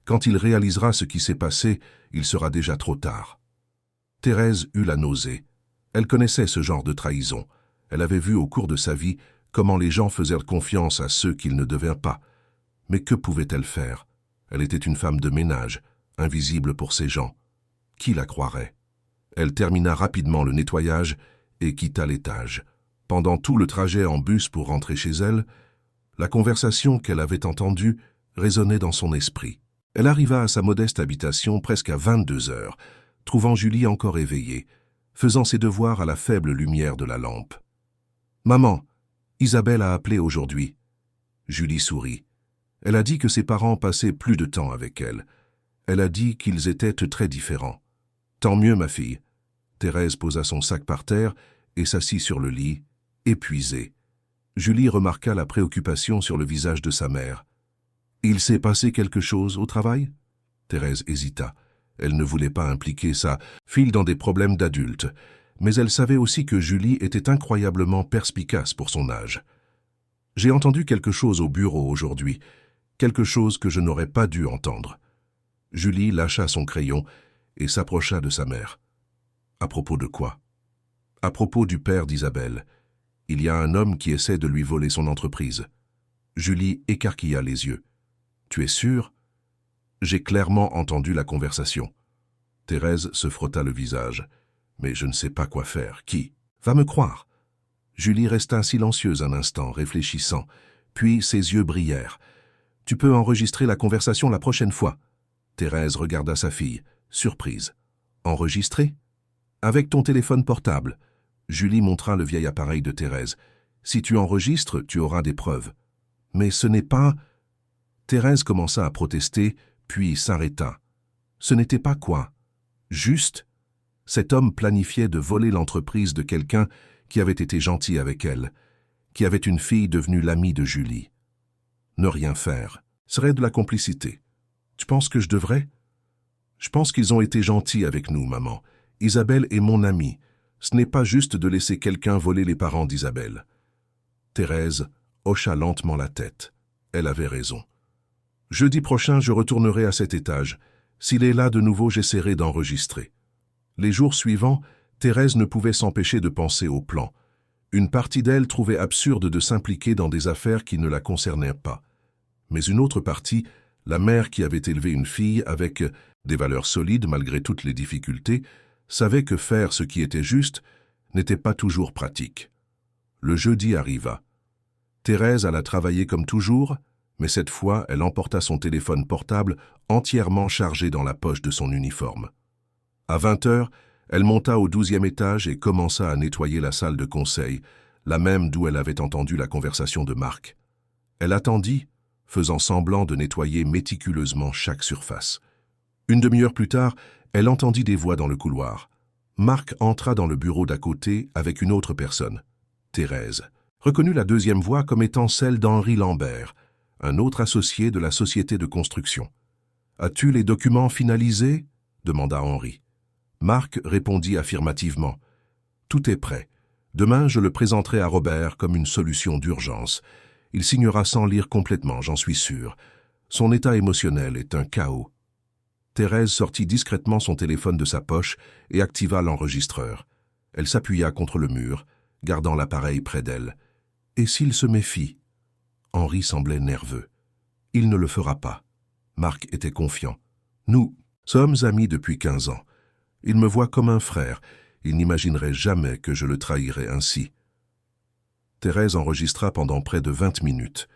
Quand il réalisera ce qui s'est passé, il sera déjà trop tard. Thérèse eut la nausée. Elle connaissait ce genre de trahison. Elle avait vu au cours de sa vie comment les gens faisaient confiance à ceux qu'ils ne devaient pas. Mais que pouvait-elle faire? Elle était une femme de ménage, invisible pour ces gens. Qui la croirait? Elle termina rapidement le nettoyage et quitta l'étage. Pendant tout le trajet en bus pour rentrer chez elle, la conversation qu'elle avait entendue résonnait dans son esprit. Elle arriva à sa modeste habitation presque à 22 heures, trouvant Julie encore éveillée, faisant ses devoirs à la faible lumière de la lampe. « Maman, Isabelle a appelé aujourd'hui. » Julie sourit. Elle a dit que ses parents passaient plus de temps avec elle. Elle a dit qu'ils étaient très différents. « Tant mieux, ma fille. » Thérèse posa son sac par terre et s'assit sur le lit, épuisée. Julie remarqua la préoccupation sur le visage de sa mère. « Il s'est passé quelque chose au travail ?» Thérèse hésita. Elle ne voulait pas impliquer sa fille dans des problèmes d'adultes, mais elle savait aussi que Julie était incroyablement perspicace pour son âge. « J'ai entendu quelque chose au bureau aujourd'hui, quelque chose que je n'aurais pas dû entendre. » Julie lâcha son crayon et s'approcha de sa mère. « À propos de quoi ?»« À propos du père d'Isabelle. Il y a un homme qui essaie de lui voler son entreprise. » Julie écarquilla les yeux. « Tu es sûre ?» J'ai clairement entendu la conversation. Thérèse se frotta le visage. « Mais je ne sais pas quoi faire. Qui va me croire ?» Julie resta silencieuse un instant, réfléchissant, puis ses yeux brillèrent. « Tu peux enregistrer la conversation la prochaine fois. » Thérèse regarda sa fille, surprise. « Enregistrer ?»« Avec ton téléphone portable. » Julie montra le vieil appareil de Thérèse. « Si tu enregistres, tu auras des preuves. »« Mais ce n'est pas... » Thérèse commença à protester, puis s'arrêta. Ce n'était pas quoi? Juste, cet homme planifiait de voler l'entreprise de quelqu'un qui avait été gentil avec elle, qui avait une fille devenue l'amie de Julie. Ne rien faire serait de la complicité. Tu penses que je devrais? Je pense qu'ils ont été gentils avec nous, maman. Isabelle est mon amie. Ce n'est pas juste de laisser quelqu'un voler les parents d'Isabelle. Thérèse hocha lentement la tête. Elle avait raison. Jeudi prochain, je retournerai à cet étage. S'il est là de nouveau, j'essaierai d'enregistrer. Les jours suivants, Thérèse ne pouvait s'empêcher de penser au plan. Une partie d'elle trouvait absurde de s'impliquer dans des affaires qui ne la concernaient pas. Mais une autre partie, la mère qui avait élevé une fille avec des valeurs solides malgré toutes les difficultés, savait que faire ce qui était juste n'était pas toujours pratique. Le jeudi arriva. Thérèse alla travailler comme toujours, mais cette fois, elle emporta son téléphone portable entièrement chargé dans la poche de son uniforme. À 20 heures, elle monta au 12e étage et commença à nettoyer la salle de conseil, la même d'où elle avait entendu la conversation de Marc. Elle attendit, faisant semblant de nettoyer méticuleusement chaque surface. Une demi-heure plus tard, elle entendit des voix dans le couloir. Marc entra dans le bureau d'à côté avec une autre personne, Thérèse, reconnut la deuxième voix comme étant celle d'Henri Lambert, un autre associé de la société de construction. « As-tu les documents finalisés ?» demanda Henri. Marc répondit affirmativement. « Tout est prêt. Demain, je le présenterai à Robert comme une solution d'urgence. Il signera sans lire complètement, j'en suis sûr. Son état émotionnel est un chaos. » Thérèse sortit discrètement son téléphone de sa poche et activa l'enregistreur. Elle s'appuya contre le mur, gardant l'appareil près d'elle. Et s'il se méfie? Henri semblait nerveux. Il ne le fera pas. Marc était confiant. Nous sommes amis depuis 15 ans. Il me voit comme un frère. Il n'imaginerait jamais que je le trahirais ainsi. Thérèse enregistra pendant près de 20 minutes.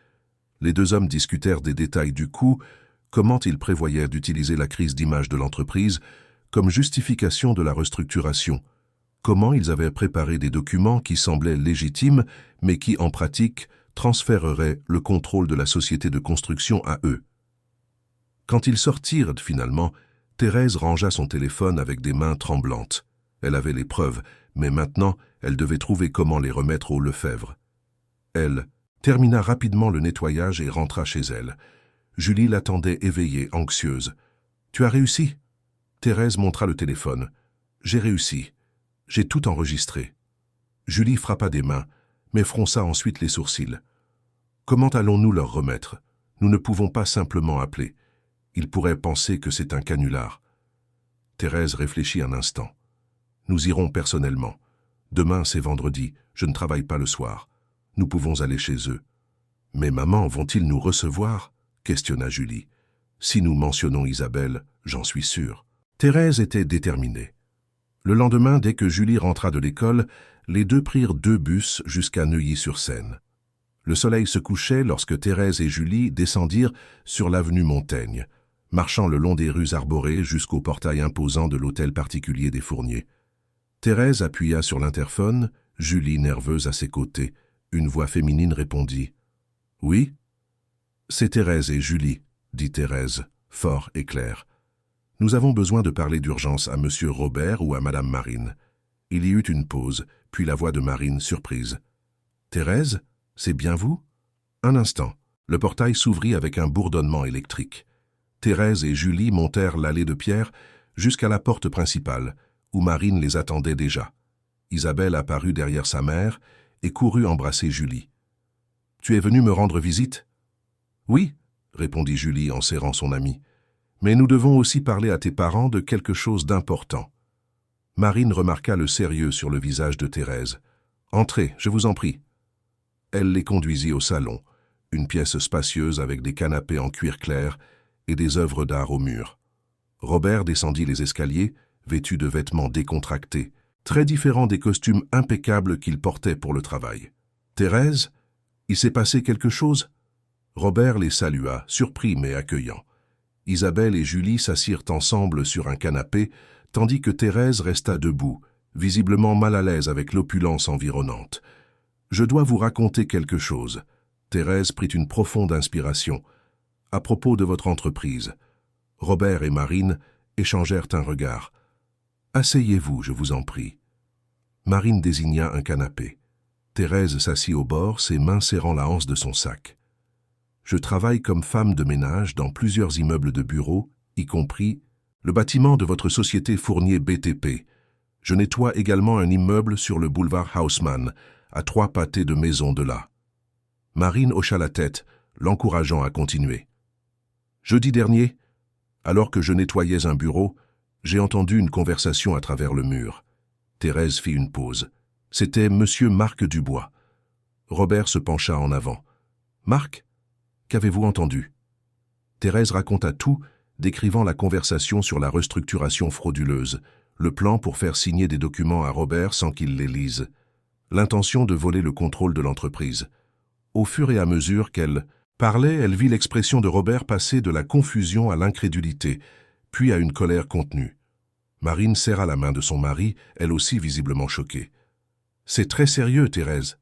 Les deux hommes discutèrent des détails du coup, comment ils prévoyaient d'utiliser la crise d'image de l'entreprise comme justification de la restructuration, comment ils avaient préparé des documents qui semblaient légitimes, mais qui, en pratique, transféreraient le contrôle de la société de construction à eux. Quand ils sortirent, finalement, Thérèse rangea son téléphone avec des mains tremblantes. Elle avait les preuves, mais maintenant, elle devait trouver comment les remettre au Lefebvre. Elle termina rapidement le nettoyage et rentra chez elle. Julie l'attendait éveillée, anxieuse. « Tu as réussi ?» Thérèse montra le téléphone. « J'ai réussi. J'ai tout enregistré. » Julie frappa des mains, mais fronça ensuite les sourcils. « Comment allons-nous leur remettre? Nous ne pouvons pas simplement appeler. Ils pourraient penser que c'est un canular. » Thérèse réfléchit un instant. « Nous irons personnellement. Demain, c'est vendredi. Je ne travaille pas le soir. Nous pouvons aller chez eux. »« Mais maman, vont-ils nous recevoir ?» questionna Julie. « Si nous mentionnons Isabelle, j'en suis sûr. » Thérèse était déterminée. Le lendemain, dès que Julie rentra de l'école, les deux prirent 2 bus jusqu'à Neuilly-sur-Seine. Le soleil se couchait lorsque Thérèse et Julie descendirent sur l'avenue Montaigne, marchant le long des rues arborées jusqu'au portail imposant de l'hôtel particulier des Fourniers. Thérèse appuya sur l'interphone, Julie nerveuse à ses côtés. Une voix féminine répondit. « Oui ?» « C'est Thérèse et Julie, » dit Thérèse, fort et clair. « Nous avons besoin de parler d'urgence à Monsieur Robert ou à Madame Marine. » Il y eut une pause, puis la voix de Marine, surprise. « Thérèse, c'est bien vous ?» Un instant, le portail s'ouvrit avec un bourdonnement électrique. Thérèse et Julie montèrent l'allée de pierre jusqu'à la porte principale, où Marine les attendait déjà. Isabelle apparut derrière sa mère et courut embrasser Julie. « Tu es venue me rendre visite ?»« Oui, » répondit Julie en serrant son amie. « Mais nous devons aussi parler à tes parents de quelque chose d'important. » Marine remarqua le sérieux sur le visage de Thérèse. « Entrez, je vous en prie. » Elle les conduisit au salon, une pièce spacieuse avec des canapés en cuir clair et des œuvres d'art au mur. Robert descendit les escaliers, vêtu de vêtements décontractés, très différents des costumes impeccables qu'il portait pour le travail. « Thérèse, il s'est passé quelque chose ?» Robert les salua, surpris mais accueillant. Isabelle et Julie s'assirent ensemble sur un canapé, tandis que Thérèse resta debout, visiblement mal à l'aise avec l'opulence environnante. « Je dois vous raconter quelque chose. » Thérèse prit une profonde inspiration. « À propos de votre entreprise. » Robert et Marine échangèrent un regard. « Asseyez-vous, je vous en prie. » Marine désigna un canapé. Thérèse s'assit au bord, ses mains serrant la hanse de son sac. « Je travaille comme femme de ménage dans plusieurs immeubles de bureaux, y compris le bâtiment de votre société Fournier BTP. Je nettoie également un immeuble sur le boulevard Haussmann, à 3 pâtés de maisons de là. » Marine hocha la tête, l'encourageant à continuer. « Jeudi dernier, alors que je nettoyais un bureau, j'ai entendu une conversation à travers le mur. » Thérèse fit une pause. C'était Monsieur Marc Dubois. Robert se pencha en avant. « Marc, qu'avez-vous entendu ?» Thérèse raconta tout, décrivant la conversation sur la restructuration frauduleuse, Le plan pour faire signer des documents à Robert sans qu'il les lise. L'intention de voler le contrôle de l'entreprise. Au fur et à mesure qu'elle parlait, elle vit l'expression de Robert passer de la confusion à l'incrédulité, puis à une colère contenue. Marine serra la main de son mari, elle aussi visiblement choquée. « C'est très sérieux, Thérèse. »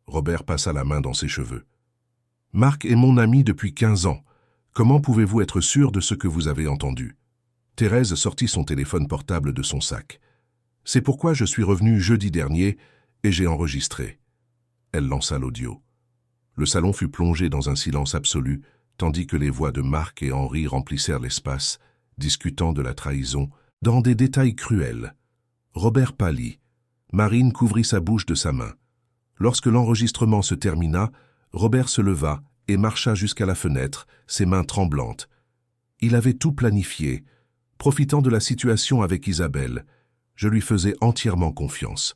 Robert passa la main dans ses cheveux. « Marc est mon ami depuis 15 ans. Comment pouvez-vous être sûr de ce que vous avez entendu ?» Thérèse sortit son téléphone portable de son sac. « C'est pourquoi je suis revenue jeudi dernier et j'ai enregistré. » Elle lança l'audio. Le salon fut plongé dans un silence absolu, tandis que les voix de Marc et Henri remplissèrent l'espace, discutant de la trahison, dans des détails cruels. Robert pâlit. Marine couvrit sa bouche de sa main. Lorsque l'enregistrement se termina, Robert se leva et marcha jusqu'à la fenêtre, ses mains tremblantes. Il avait tout planifié, profitant de la situation avec Isabelle. Je lui faisais entièrement confiance.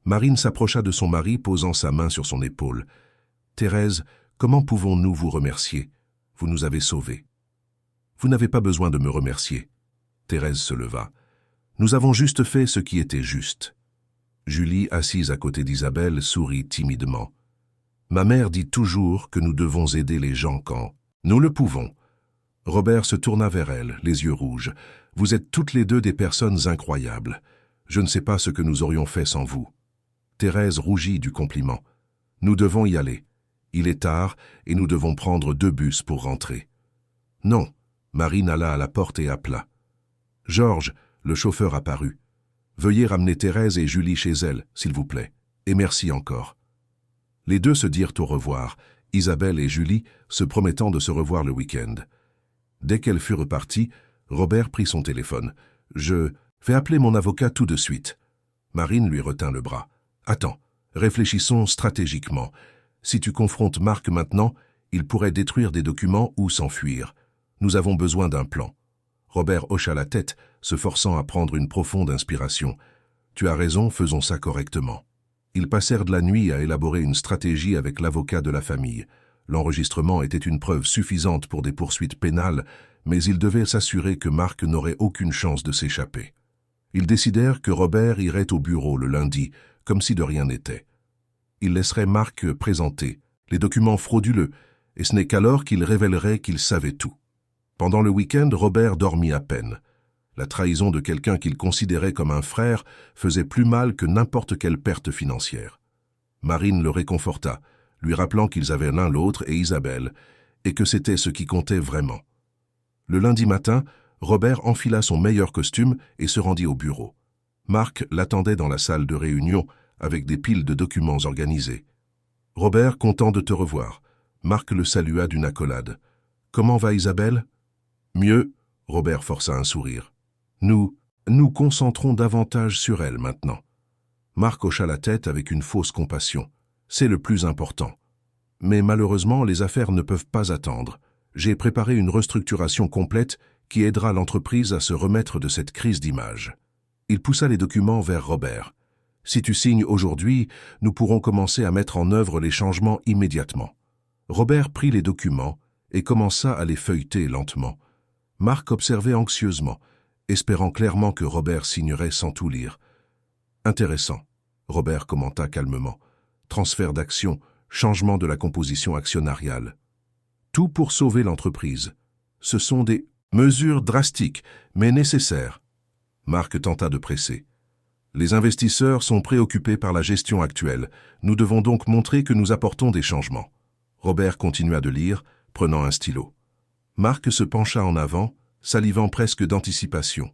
Marine s'approcha de son mari, posant sa main sur son épaule. « Thérèse, comment pouvons-nous vous remercier? Vous nous avez sauvés. » « Vous n'avez pas besoin de me remercier. » Thérèse se leva. « Nous avons juste fait ce qui était juste. » Julie, assise à côté d'Isabelle, sourit timidement. « Ma mère dit toujours que nous devons aider les gens quand nous le pouvons. » Robert se tourna vers elle, les yeux rouges. « Vous êtes toutes les deux des personnes incroyables. Je ne sais pas ce que nous aurions fait sans vous. » Thérèse rougit du compliment. « Nous devons y aller. Il est tard et nous devons prendre 2 bus pour rentrer. » « Non. » Marine alla à la porte et appela. « Georges, le chauffeur apparut. Veuillez ramener Thérèse et Julie chez elle, s'il vous plaît. Et merci encore. » Les deux se dirent au revoir, Isabelle et Julie se promettant de se revoir le week-end. Dès qu'elle fut repartie, Robert prit son téléphone. « Je vais appeler mon avocat tout de suite. » Marine lui retint le bras. « Attends, réfléchissons stratégiquement. Si tu confrontes Marc maintenant, il pourrait détruire des documents ou s'enfuir. Nous avons besoin d'un plan. » Robert hocha la tête, se forçant à prendre une profonde inspiration. « Tu as raison, faisons ça correctement. » Ils passèrent de la nuit à élaborer une stratégie avec l'avocat de la famille. L'enregistrement était une preuve suffisante pour des poursuites pénales, mais ils devaient s'assurer que Marc n'aurait aucune chance de s'échapper. Ils décidèrent que Robert irait au bureau le lundi, comme si de rien n'était. Il laisserait Marc présenter les documents frauduleux, et ce n'est qu'alors qu'il révélerait qu'il savait tout. Pendant le week-end, Robert dormit à peine. La trahison de quelqu'un qu'il considérait comme un frère faisait plus mal que n'importe quelle perte financière. Marine le réconforta, lui rappelant qu'ils avaient l'un l'autre et Isabelle, et que c'était ce qui comptait vraiment. Le lundi matin, Robert enfila son meilleur costume et se rendit au bureau. Marc l'attendait dans la salle de réunion, avec des piles de documents organisés. « Robert, content de te revoir. » Marc le salua d'une accolade. « Comment va Isabelle ?»« Mieux. » Robert força un sourire. « Nous concentrons davantage sur elle maintenant. » Marc hocha la tête avec une fausse compassion. « C'est le plus important. Mais malheureusement, les affaires ne peuvent pas attendre. J'ai préparé une restructuration complète qui aidera l'entreprise à se remettre de cette crise d'image. » Il poussa les documents vers Robert. « Si tu signes aujourd'hui, nous pourrons commencer à mettre en œuvre les changements immédiatement. » Robert prit les documents et commença à les feuilleter lentement. Marc observait anxieusement, espérant clairement que Robert signerait sans tout lire. « Intéressant. » Robert commenta calmement. « Transfert d'actions, changement de la composition actionnariale. Tout pour sauver l'entreprise. Ce sont des mesures drastiques, mais nécessaires. » Marc tenta de presser. « Les investisseurs sont préoccupés par la gestion actuelle. Nous devons donc montrer que nous apportons des changements. » Robert continua de lire, prenant un stylo. Marc se pencha en avant, salivant presque d'anticipation.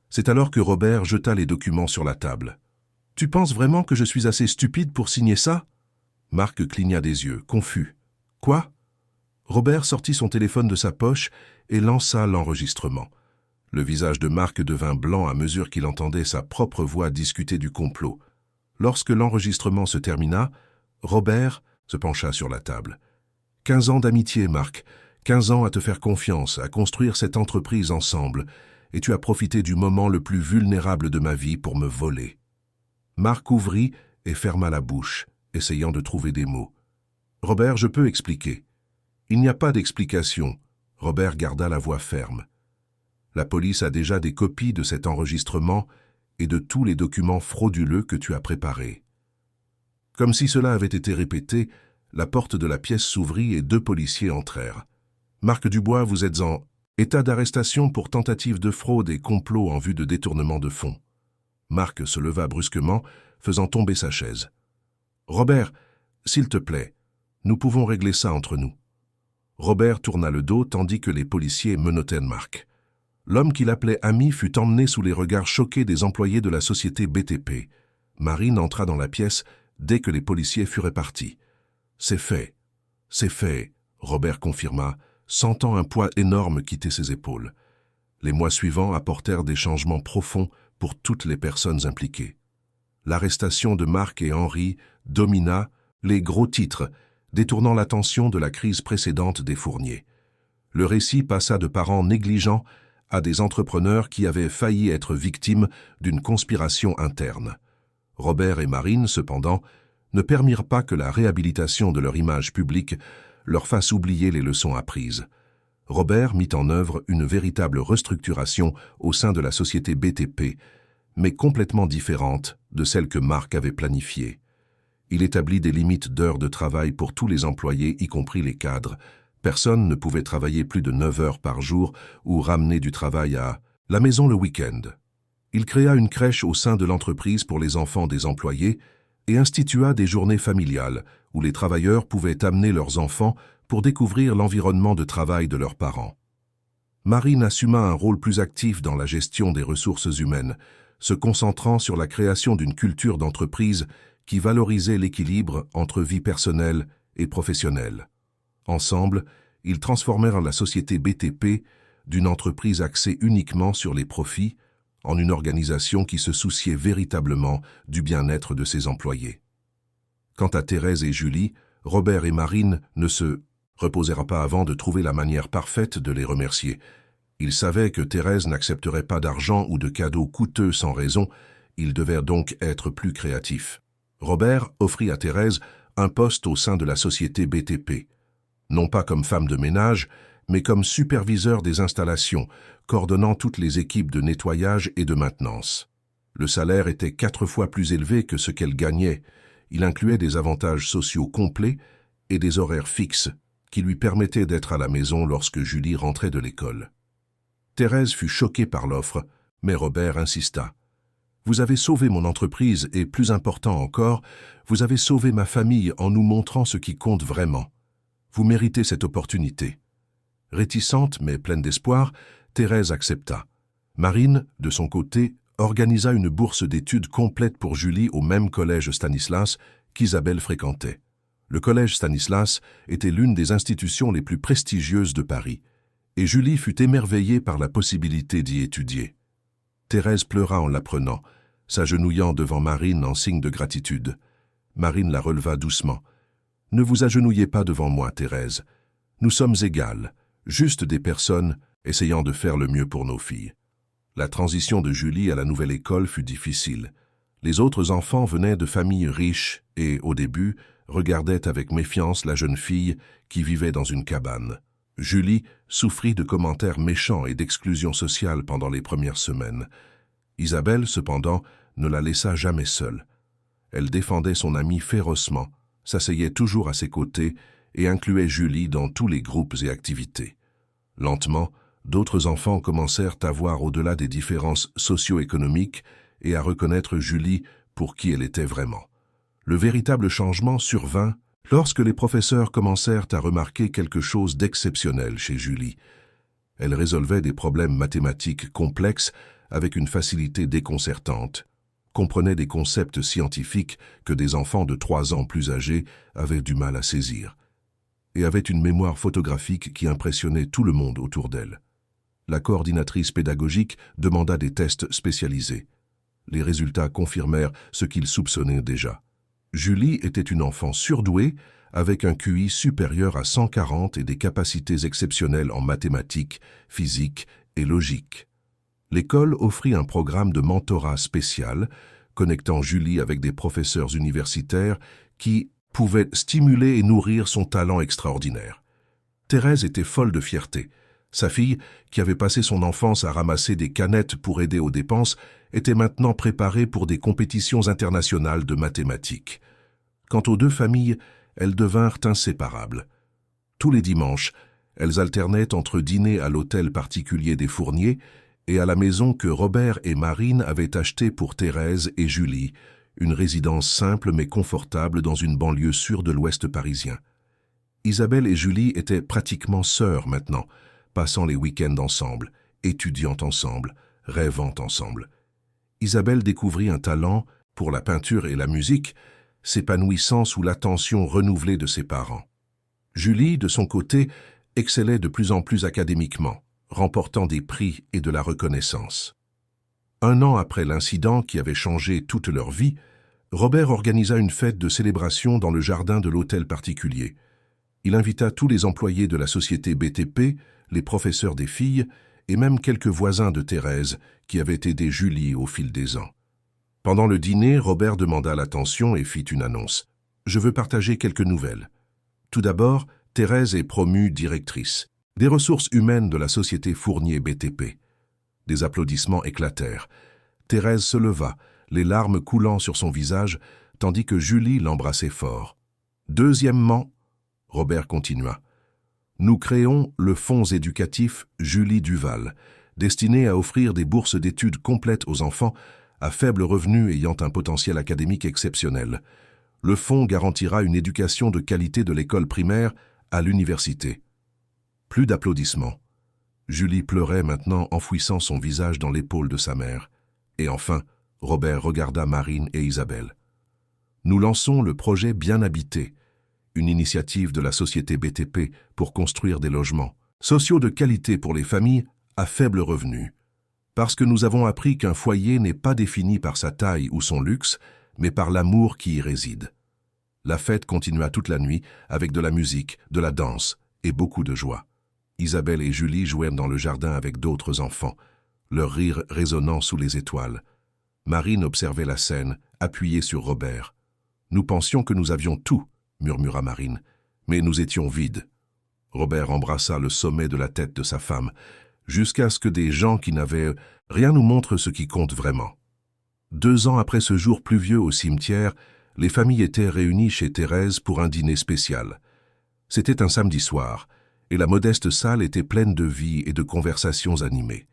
C'est alors que Robert jeta les documents sur la table. « Tu penses vraiment que je suis assez stupide pour signer ça ?» Marc cligna des yeux, confus. « Quoi ?» Robert sortit son téléphone de sa poche et lança l'enregistrement. Le visage de Marc devint blanc à mesure qu'il entendait sa propre voix discuter du complot. Lorsque l'enregistrement se termina, Robert se pencha sur la table. « 15 ans d'amitié, Marc. 15 ans à te faire confiance, à construire cette entreprise ensemble, et tu as profité du moment le plus vulnérable de ma vie pour me voler. » Marc ouvrit et ferma la bouche, essayant de trouver des mots. « Robert, je peux expliquer. » « Il n'y a pas d'explication. » Robert garda la voix ferme. « La police a déjà des copies de cet enregistrement et de tous les documents frauduleux que tu as préparés. » Comme si cela avait été répété, la porte de la pièce s'ouvrit et 2 policiers entrèrent. « Marc Dubois, vous êtes en état d'arrestation pour tentative de fraude et complot en vue de détournement de fonds. » Marc se leva brusquement, faisant tomber sa chaise. « Robert, s'il te plaît, nous pouvons régler ça entre nous. » Robert tourna le dos tandis que les policiers menottèrent Marc. L'homme qu'il appelait ami fut emmené sous les regards choqués des employés de la société BTP. Marine entra dans la pièce dès que les policiers furent partis. « C'est fait, Robert confirma, sentant un poids énorme quitter ses épaules. Les mois suivants apportèrent des changements profonds pour toutes les personnes impliquées. L'arrestation de Marc et Henri domina les gros titres, détournant l'attention de la crise précédente des Fournier. Le récit passa de parents négligents à des entrepreneurs qui avaient failli être victimes d'une conspiration interne. Robert et Marine, cependant, ne permirent pas que la réhabilitation de leur image publique leur fasse oublier les leçons apprises. Robert mit en œuvre une véritable restructuration au sein de la société BTP, mais complètement différente de celle que Marc avait planifiée. Il établit des limites d'heures de travail pour tous les employés, y compris les cadres. Personne ne pouvait travailler plus de 9 heures par jour ou ramener du travail à la maison le week-end. Il créa une crèche au sein de l'entreprise pour les enfants des employés et institua des journées familiales où les travailleurs pouvaient amener leurs enfants pour découvrir l'environnement de travail de leurs parents. Marine assuma un rôle plus actif dans la gestion des ressources humaines, se concentrant sur la création d'une culture d'entreprise qui valorisait l'équilibre entre vie personnelle et professionnelle. Ensemble, ils transformèrent la société BTP d'une entreprise axée uniquement sur les profits en une organisation qui se souciait véritablement du bien-être de ses employés. Quant à Thérèse et Julie, Robert et Marine ne se reposèrent pas avant de trouver la manière parfaite de les remercier. Ils savaient que Thérèse n'accepterait pas d'argent ou de cadeaux coûteux sans raison, ils devaient donc être plus créatifs. Robert offrit à Thérèse un poste au sein de la société BTP, non pas comme femme de ménage, mais comme superviseur des installations, coordonnant toutes les équipes de nettoyage et de maintenance. Le salaire était 4 fois plus élevé que ce qu'elle gagnait. Il incluait des avantages sociaux complets et des horaires fixes qui lui permettaient d'être à la maison lorsque Julie rentrait de l'école. Thérèse fut choquée par l'offre, mais Robert insista. « Vous avez sauvé mon entreprise et, plus important encore, vous avez sauvé ma famille en nous montrant ce qui compte vraiment. Vous méritez cette opportunité. » Réticente mais pleine d'espoir, Thérèse accepta. Marine, de son côté, organisa une bourse d'études complète pour Julie au même collège Stanislas qu'Isabelle fréquentait. Le collège Stanislas était l'une des institutions les plus prestigieuses de Paris, et Julie fut émerveillée par la possibilité d'y étudier. Thérèse pleura en l'apprenant, s'agenouillant devant Marine en signe de gratitude. Marine la releva doucement. « Ne vous agenouillez pas devant moi, Thérèse. Nous sommes égales, juste des personnes essayant de faire le mieux pour nos filles. » La transition de Julie à la nouvelle école fut difficile. Les autres enfants venaient de familles riches et, au début, regardaient avec méfiance la jeune fille qui vivait dans une cabane. Julie souffrit de commentaires méchants et d'exclusion sociale pendant les premières semaines. Isabelle, cependant, ne la laissa jamais seule. Elle défendait son amie férocement, s'asseyait toujours à ses côtés et incluait Julie dans tous les groupes et activités. Lentement, d'autres enfants commencèrent à voir au-delà des différences socio-économiques et à reconnaître Julie pour qui elle était vraiment. Le véritable changement survint lorsque les professeurs commencèrent à remarquer quelque chose d'exceptionnel chez Julie. Elle résolvait des problèmes mathématiques complexes avec une facilité déconcertante, comprenait des concepts scientifiques que des enfants de 3 ans plus âgés avaient du mal à saisir, et avait une mémoire photographique qui impressionnait tout le monde autour d'elle. La coordinatrice pédagogique demanda des tests spécialisés. Les résultats confirmèrent ce qu'ils soupçonnaient déjà. Julie était une enfant surdouée, avec un QI supérieur à 140 et des capacités exceptionnelles en mathématiques, physique et logique. L'école offrit un programme de mentorat spécial, connectant Julie avec des professeurs universitaires qui pouvaient stimuler et nourrir son talent extraordinaire. Thérèse était folle de fierté. Sa fille, qui avait passé son enfance à ramasser des canettes pour aider aux dépenses, était maintenant préparée pour des compétitions internationales de mathématiques. Quant aux deux familles, elles devinrent inséparables. Tous les dimanches, elles alternaient entre dîner à l'hôtel particulier des Fournier et à la maison que Robert et Marine avaient achetée pour Thérèse et Julie, une résidence simple mais confortable dans une banlieue sûre de l'ouest parisien. Isabelle et Julie étaient pratiquement sœurs maintenant, passant les week-ends ensemble, étudiant ensemble, rêvant ensemble. Isabelle découvrit un talent pour la peinture et la musique, s'épanouissant sous l'attention renouvelée de ses parents. Julie, de son côté, excellait de plus en plus académiquement, remportant des prix et de la reconnaissance. 1 an après l'incident qui avait changé toute leur vie, Robert organisa une fête de célébration dans le jardin de l'hôtel particulier. Il invita tous les employés de la société BTP, les professeurs des filles et même quelques voisins de Thérèse qui avaient aidé Julie au fil des ans. Pendant le dîner, Robert demanda l'attention et fit une annonce. « Je veux partager quelques nouvelles. Tout d'abord, Thérèse est promue directrice des ressources humaines de la société Fournier BTP. » Des applaudissements éclatèrent. Thérèse se leva, les larmes coulant sur son visage, tandis que Julie l'embrassait fort. « Deuxièmement, » Robert continua, « nous créons le fonds éducatif Julie Duval, destiné à offrir des bourses d'études complètes aux enfants à faible revenu ayant un potentiel académique exceptionnel. Le fonds garantira une éducation de qualité de l'école primaire à l'université. » Plus d'applaudissements. Julie pleurait maintenant, enfouissant son visage dans l'épaule de sa mère. Et enfin, Robert regarda Marine et Isabelle. « Nous lançons le projet Bien Habité, une initiative de la société BTP pour construire des logements sociaux de qualité pour les familles à faible revenu. Parce que nous avons appris qu'un foyer n'est pas défini par sa taille ou son luxe, mais par l'amour qui y réside. » La fête continua toute la nuit avec de la musique, de la danse et beaucoup de joie. Isabelle et Julie jouèrent dans le jardin avec d'autres enfants, leur rire résonnant sous les étoiles. Marine observait la scène, appuyée sur Robert. « Nous pensions que nous avions tout, » murmura Marine, « mais nous étions vides. » Robert embrassa le sommet de la tête de sa femme, jusqu'à ce que des gens qui n'avaient rien nous montrent ce qui compte vraiment. 2 ans après ce jour pluvieux au cimetière, les familles étaient réunies chez Thérèse pour un dîner spécial. C'était un samedi soir, et la modeste salle était pleine de vie et de conversations animées.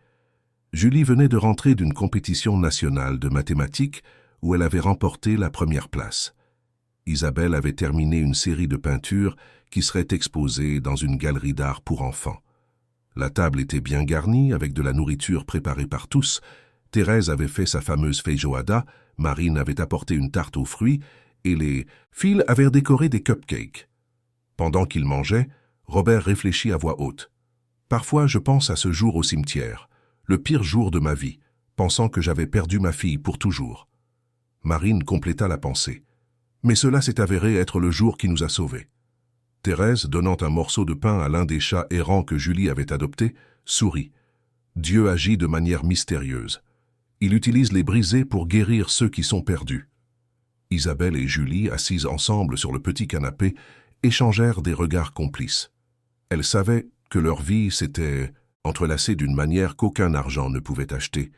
Julie venait de rentrer d'une compétition nationale de mathématiques où elle avait remporté la première place. Isabelle avait terminé une série de peintures qui seraient exposées dans une galerie d'art pour enfants. La table était bien garnie avec de la nourriture préparée par tous. Thérèse avait fait sa fameuse feijoada, Marine avait apporté une tarte aux fruits et les filles avaient décoré des cupcakes. Pendant qu'ils mangeaient, Robert réfléchit à voix haute. « Parfois, je pense à ce jour au cimetière, le pire jour de ma vie, pensant que j'avais perdu ma fille pour toujours. » Marine compléta la pensée. « Mais cela s'est avéré être le jour qui nous a sauvés. » Thérèse, donnant un morceau de pain à l'un des chats errants que Julie avait adoptés, sourit. « Dieu agit de manière mystérieuse. Il utilise les brisés pour guérir ceux qui sont perdus. » Isabelle et Julie, assises ensemble sur le petit canapé, échangèrent des regards complices. Elles savaient que leur vie s'était entrelacée d'une manière qu'aucun argent ne pouvait acheter,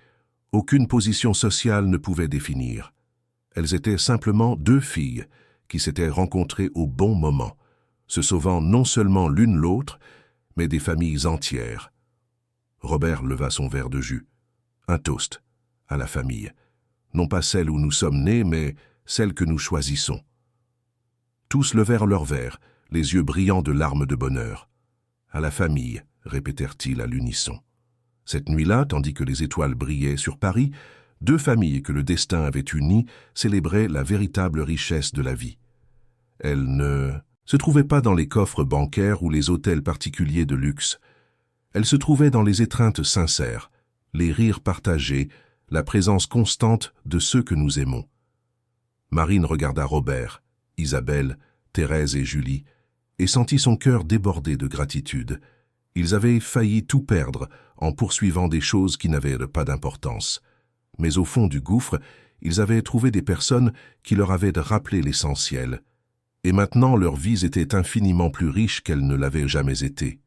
aucune position sociale ne pouvait définir. Elles étaient simplement 2 filles qui s'étaient rencontrées au bon moment, se sauvant non seulement l'une l'autre, mais des familles entières. Robert leva son verre de jus. Un toast à la famille, non pas celle où nous sommes nés, mais celle que nous choisissons. Tous levèrent leurs verres, les yeux brillants de larmes de bonheur. « À la famille », répétèrent-ils à l'unisson. Cette nuit-là, tandis que les étoiles brillaient sur Paris, 2 familles que le destin avait unies célébraient la véritable richesse de la vie. Elles ne se trouvaient pas dans les coffres bancaires ou les hôtels particuliers de luxe. Elles se trouvaient dans les étreintes sincères, les rires partagés, la présence constante de ceux que nous aimons. Marine regarda Robert, Isabelle, Thérèse et Julie, et sentit son cœur déborder de gratitude. Ils avaient failli tout perdre en poursuivant des choses qui n'avaient pas d'importance. Mais au fond du gouffre, ils avaient trouvé des personnes qui leur avaient rappelé l'essentiel. Et maintenant leurs vies étaient infiniment plus riches qu'elles ne l'avaient jamais été.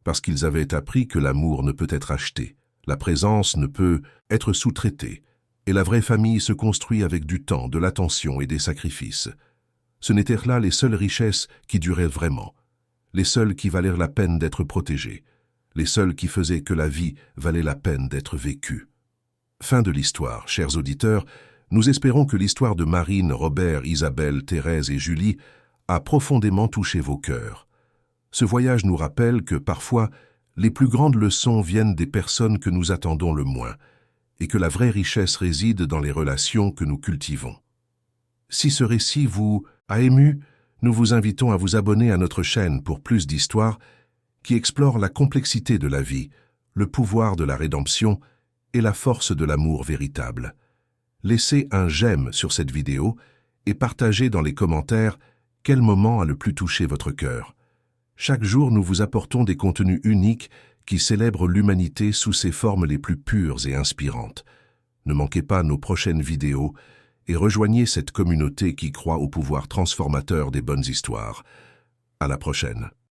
parce qu'ils avaient appris que l'amour ne peut être acheté, la présence ne peut être sous-traitée, et la vraie famille se construit avec du temps, de l'attention et des sacrifices. Ce n'étaient là les seules richesses qui duraient vraiment, les seules qui valèrent la peine d'être protégées, les seules qui faisaient que la vie valait la peine d'être vécue. Fin de l'histoire, chers auditeurs. Nous espérons que l'histoire de Marine, Robert, Isabelle, Thérèse et Julie a profondément touché vos cœurs. Ce voyage nous rappelle que, parfois, les plus grandes leçons viennent des personnes que nous attendons le moins, et que la vraie richesse réside dans les relations que nous cultivons. Si ce récit vous a ému, nous vous invitons à vous abonner à notre chaîne pour plus d'histoires qui explorent la complexité de la vie, le pouvoir de la rédemption et la force de l'amour véritable. Laissez un j'aime sur cette vidéo et partagez dans les commentaires quel moment a le plus touché votre cœur. Chaque jour, nous vous apportons des contenus uniques qui célèbrent l'humanité sous ses formes les plus pures et inspirantes. Ne manquez pas nos prochaines vidéos et rejoignez cette communauté qui croit au pouvoir transformateur des bonnes histoires. À la prochaine.